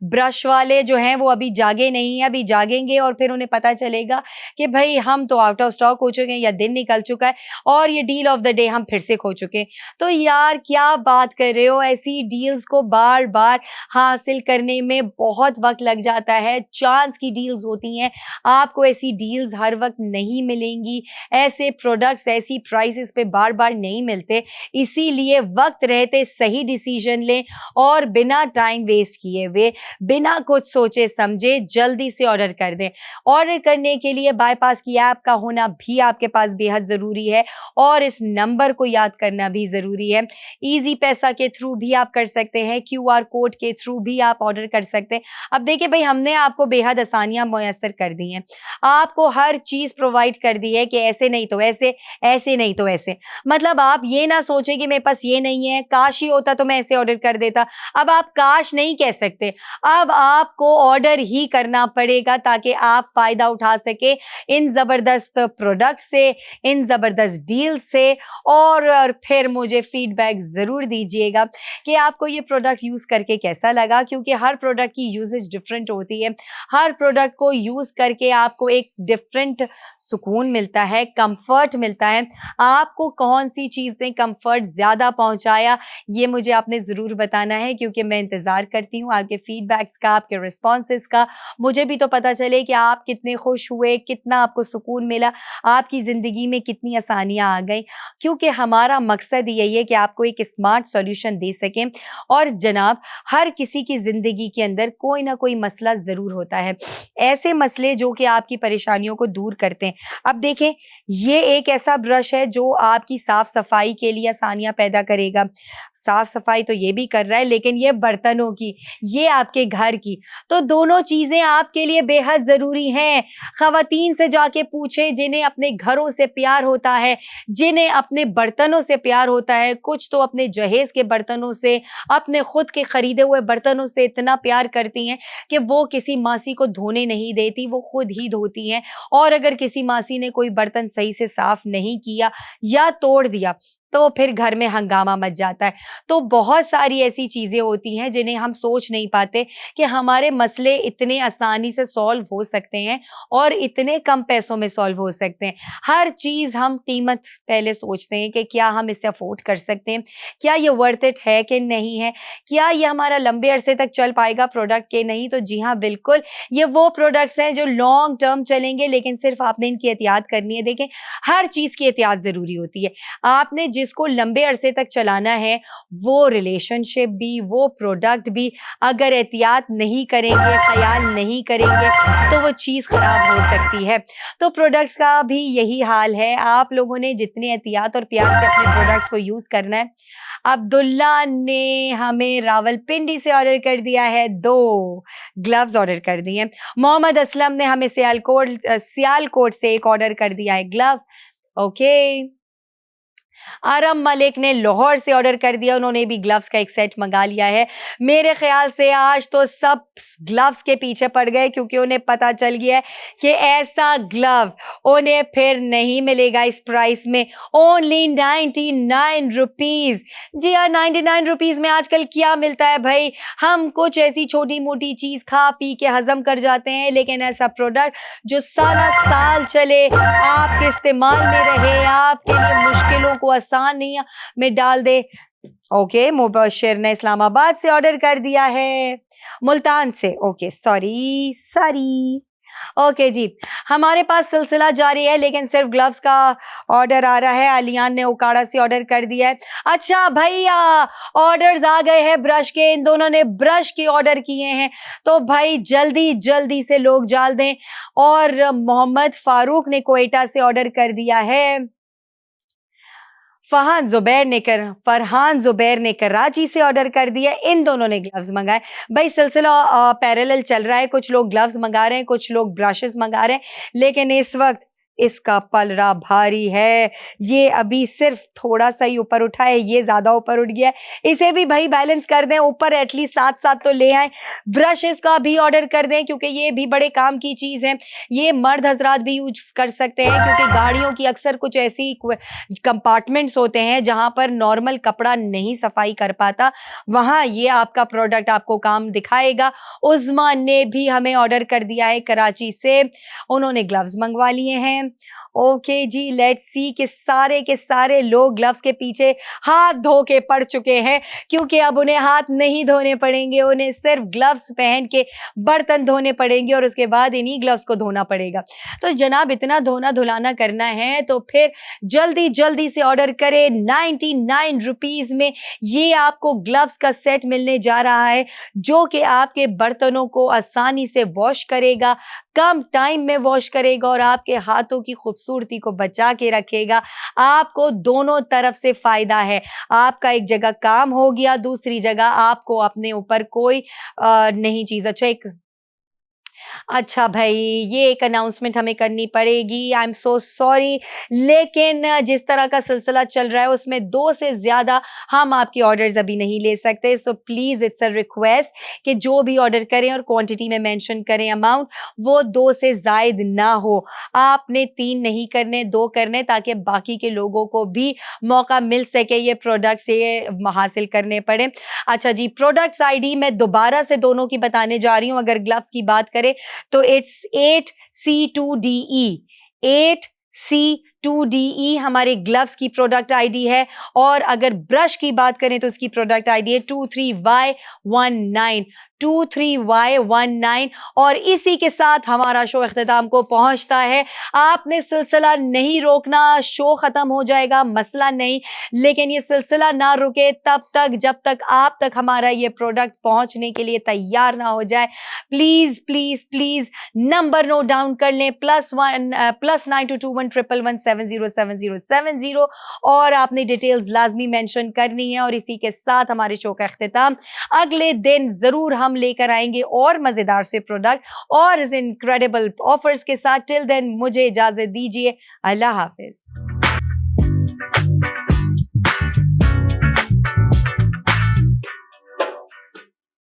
ब्रश वाले जो हैं वो अभी जागे नहीं हैं, अभी जागेंगे और फिर उन्हें पता चलेगा कि भाई हम तो आउट ऑफ स्टॉक हो चुके हैं या दिन निकल चुका है और ये डील ऑफ द डे हम फिर से खो चुके हैं। तो यार क्या बात कर रहे हो, ऐसी डील्स को बार बार हासिल करने में बहुत वक्त लग जाता है। चांस की डील्स होती हैं, आपको ऐसी डील्स हर वक्त नहीं मिलेंगी, ऐसे प्रोडक्ट्स ऐसी प्राइसेस पे बार बार नहीं मिलते। इसीलिए वक्त रहते सही डिसीजन लें और बिना टाइम वेस्ट किए हुए, बिना कुछ सोचे समझे जल्दी से ऑर्डर कर दें। ऑर्डर करने के लिए बाईपास की ऐप का होना भी आपके पास बेहद ज़रूरी है और इस नंबर को याद करना भी ज़रूरी है। इजी पैसा के थ्रू भी आप कर सकते हैं, क्यूआर कोड के थ्रू भी आप ऑर्डर कर सकते हैं। अब देखिए भाई, हमने आपको बेहद आसानियां मुयस्सर कर दी हैं, आपको हर चीज़ प्रोवाइड कर दी है कि ऐसे नहीं तो ऐसे, ऐसे नहीं तो ऐसे। मतलब आप ये ना सोचें कि मेरे पास ये नहीं है, काश ही होता तो मैं ऐसे ऑर्डर कर देता। अब आप काश नहीं कह सकते, अब आपको ऑर्डर ही करना पड़ेगा ताकि आप फायदा उठा सके इन जबरदस्त प्रोडक्ट से, इन जबरदस्त डील से। और फिर मुझे फीडबैक जरूर दीजिएगा कि आपको ये प्रोडक्ट यूज करके कैसा लगा, क्योंकि हर प्रोडक्ट की यूजेज डिफरेंट होती है। हर प्रोडक्ट को यूज करके आपको एक डिफरेंट सुकून मिलता है, कंफर्ट मिलता है। आपको कौन सी चीज ने कंफर्ट ज्यादा पहुंचाया, ये मुझे आपने जरूर बताना है, क्योंकि मैं इंतजार करती हूँ आपके फीडबैक्स का, आपके रिस्पॉन्सेस का। मुझे भी तो पता चले कि आप कितने खुश हुए, कितना आपको सुकून मिला, आपकी जिंदगी में कितनी आसानियां आ गई, क्योंकि हमारा मकसद यही है कि आपको एक स्मार्ट सॉल्यूशन दे सकें। और जनाब, हर किसी की जिंदगी के अंदर कोई ना कोई मसला जरूर होता है, ऐसे मसले जो कि आपकी परेशानियों को दूर करते हैं। अब देखें, ये एक ऐसा ब्रश है जो आपकी साफ सफाई के लिए आसानियां पैदा करेगा। साफ सफाई तो ये भी कर रहा है, लेकिन ये बर्तनों की, ये आपके घर की, तो दोनों चीजें आपके लिए बेहद जरूरी हैं। खवातीन से जाके पूछे जिन्हें अपने घरों से प्यार होता है, जिन्हें अपने बर्तनों से प्यार होता है, कुछ तो अपने जहेज के बर्तनों से, अपने खुद के खरीदे हुए बर्तनों से इतना प्यार करती हैं कि वो किसी मासी को धोने नहीं देती, वो खुद ही धोती हैं। और अगर किसी मासी ने कोई बर्तन सही से साफ नहीं किया या तोड़ दिया तो फिर घर में हंगामा मच जाता है। तो बहुत सारी ऐसी चीज़ें होती हैं जिन्हें हम सोच नहीं पाते कि हमारे मसले इतने आसानी से सॉल्व हो सकते हैं और इतने कम पैसों में सॉल्व हो सकते हैं। हर चीज़ हम कीमत पहले सोचते हैं कि क्या हम इसे अफ़ोर्ड कर सकते हैं? क्या ये वर्थ इट है कि नहीं है? क्या ये हमारा लंबे अरसे तक चल पाएगा प्रोडक्ट कि नहीं? तो जी हाँ, बिल्कुल, ये वो प्रोडक्ट्स हैं जो लॉन्ग टर्म चलेंगे, लेकिन सिर्फ़ आपने इनकी एहतियात करनी है। देखें, हर चीज़ की एहतियात ज़रूरी होती है। आपने जिसको लंबे अरसे तक चलाना है, वो रिलेशनशिप भी, वो प्रोडक्ट भी अगर एहतियात नहीं करेंगे, ख़याल नहीं करेंगे, तो वो चीज़ ख़राब हो सकती है। तो प्रोडक्ट्स का भी यही हाल है। आप लोगों ने जितनी एहतियात और प्यार से अपने प्रोडक्ट्स को यूज़ करना है। अब्दुल्ला ने हमें रावलपिंडी से ऑर्डर कर दिया है 2 ग्लव्स ऑर्डर कर दिए हैं। मोहम्मद असलम ने हमें सियालकोट से एक ऑर्डर कर दिया है ग्लव। ओके। आरम मलिक ने लाहौर से ऑर्डर कर दिया, उन्होंने भी ग्लव्स का एक सेट मंगा लिया है। मेरे ख्याल से आज तो सब ग्लव्स के पीछे पड़ गए क्योंकि उन्हें पता चल गया है कि ऐसा ग्लव उन्हें फिर नहीं मिलेगा इस प्राइस में। Only 99 rupees. जी हाँ, 99 रुपीज़ में आजकल क्या मिलता है भाई? हम कुछ ऐसी छोटी-मोटी चीज़ खा पी के हज़म कर जाते हैं, लेकिन ऐसा प्रोडक्ट जो सारा साल चले, आपके इस्तेमाल में रहे, आपके लिए मुश्किलों को आसानियाँ में डाल दे। ओके, मुबशिर ने इस्लामाबाद से ऑर्डर कर दिया है, मुल्तान से। Okay, sorry, sorry. ओके जी, हमारे पास सिलसिला जारी है, लेकिन सिर्फ ग्लव्स का ऑर्डर आ रहा है। आलियान ने उकाड़ा से ऑर्डर कर दिया है। अच्छा भैया, ऑर्डर्स आ गए हैं ब्रश के, इन दोनों ने ब्रश के ऑर्डर किए हैं, तो भाई जल्दी जल्दी से लोग डाल दें। और मोहम्मद फारूक ने क्वेटा से ऑर्डर कर दिया है। फरहान ज़ुबैर ने कराची से ऑर्डर कर दिया। इन दोनों ने ग्लव्स मंगाए। भाई सिलसिला पैरेलल चल रहा है, कुछ लोग ग्लव्स मंगा रहे हैं, कुछ लोग ब्रशेस मंगा रहे हैं, लेकिन इस वक्त इसका पलड़ा भारी है। ये अभी सिर्फ थोड़ा सा ही ऊपर उठा है, ये ज्यादा ऊपर उठ गया है। इसे भी भाई बैलेंस कर दें, ऊपर एटलीस्ट साथ साथ तो ले आए। ब्रशेस का भी ऑर्डर कर दें क्योंकि ये भी बड़े काम की चीज है। ये मर्द हजरात भी यूज कर सकते हैं क्योंकि गाड़ियों की अक्सर कुछ ऐसी कंपार्टमेंट्स होते हैं जहां पर नॉर्मल कपड़ा नहीं सफाई कर पाता, वहां ये आपका प्रोडक्ट आपको काम दिखाएगा। उज़्मा ने भी हमें ऑर्डर कर दिया है कराची से, उन्होंने ग्लव्स मंगवा लिए हैं। ओके जी, लेट्स सी कि सारे के सारे लोग ग्लव्स के पीछे हाथ धो के पड़ चुके हैं क्योंकि अब उन्हें हाथ नहीं धोने पड़ेंगे, उन्हें सिर्फ ग्लव्स पहन के बर्तन धोने पड़ेंगे और उसके बाद इन्हीं ग्लव्स को धोना पड़ेगा। तो जनाब, इतना धोना धुलाना करना है तो फिर जल्दी जल्दी से ऑर्डर करें। 99 रुपीज में ये आपको ग्लव्स का सेट मिलने जा रहा है जो कि आपके बर्तनों को आसानी से वॉश करेगा, कम टाइम में वॉश करेगा और आपके हाथों की खूबसूरती को बचा के रखेगा। आपको दोनों तरफ से फायदा है। आपका एक जगह काम हो गया, दूसरी जगह आपको अपने ऊपर कोई नई चीज। अच्छा भाई, ये एक अनाउंसमेंट हमें करनी पड़ेगी। आई एम सो सॉरी, लेकिन जिस तरह का सिलसिला चल रहा है उसमें 2 से ज़्यादा हम आपकी ऑर्डर्स अभी नहीं ले सकते। So please it's a request कि जो भी ऑर्डर करें और क्वांटिटी में मेंशन करें अमाउंट, वो 2 से ज़ायद ना हो। आपने 3 नहीं करने, 2 करने ताकि बाकी के लोगों को भी मौका मिल सके ये प्रोडक्ट्स ये हासिल करने पड़े। अच्छा जी, प्रोडक्ट्स आईडी मैं दोबारा से दोनों की बताने जा रही हूँ। अगर ग्लव्स की बात करें तो इट्स 8C2DE, 8C2DE हमारे ग्लव्स की प्रोडक्ट आईडी है। और अगर ब्रश की बात करें तो इसकी प्रोडक्ट आईडी है 23Y19, 23Y19। और इसी के साथ हमारा शो इख्तिताम को पहुंचता है। आपने सिलसिला नहीं रोकना, शो खत्म हो जाएगा, मसला नहीं, लेकिन ये सिलसिला ना रुके तब तक जब तक आप तक हमारा ये प्रोडक्ट पहुंचने के लिए तैयार ना हो जाए। Please please please number note down कर लें, +922111707070। और आपने डिटेल्स लाजमी मेंशन करनी है। और इसी के साथ हमारे शो का इख्तिताम अगले दिन जरूर हम लेकर आएंगे और मजेदार से प्रोडक्ट और इस इनक्रेडिबल ऑफर्स के साथ। टिल देन मुझे इजाजत दीजिए, अल्लाह हाफिज।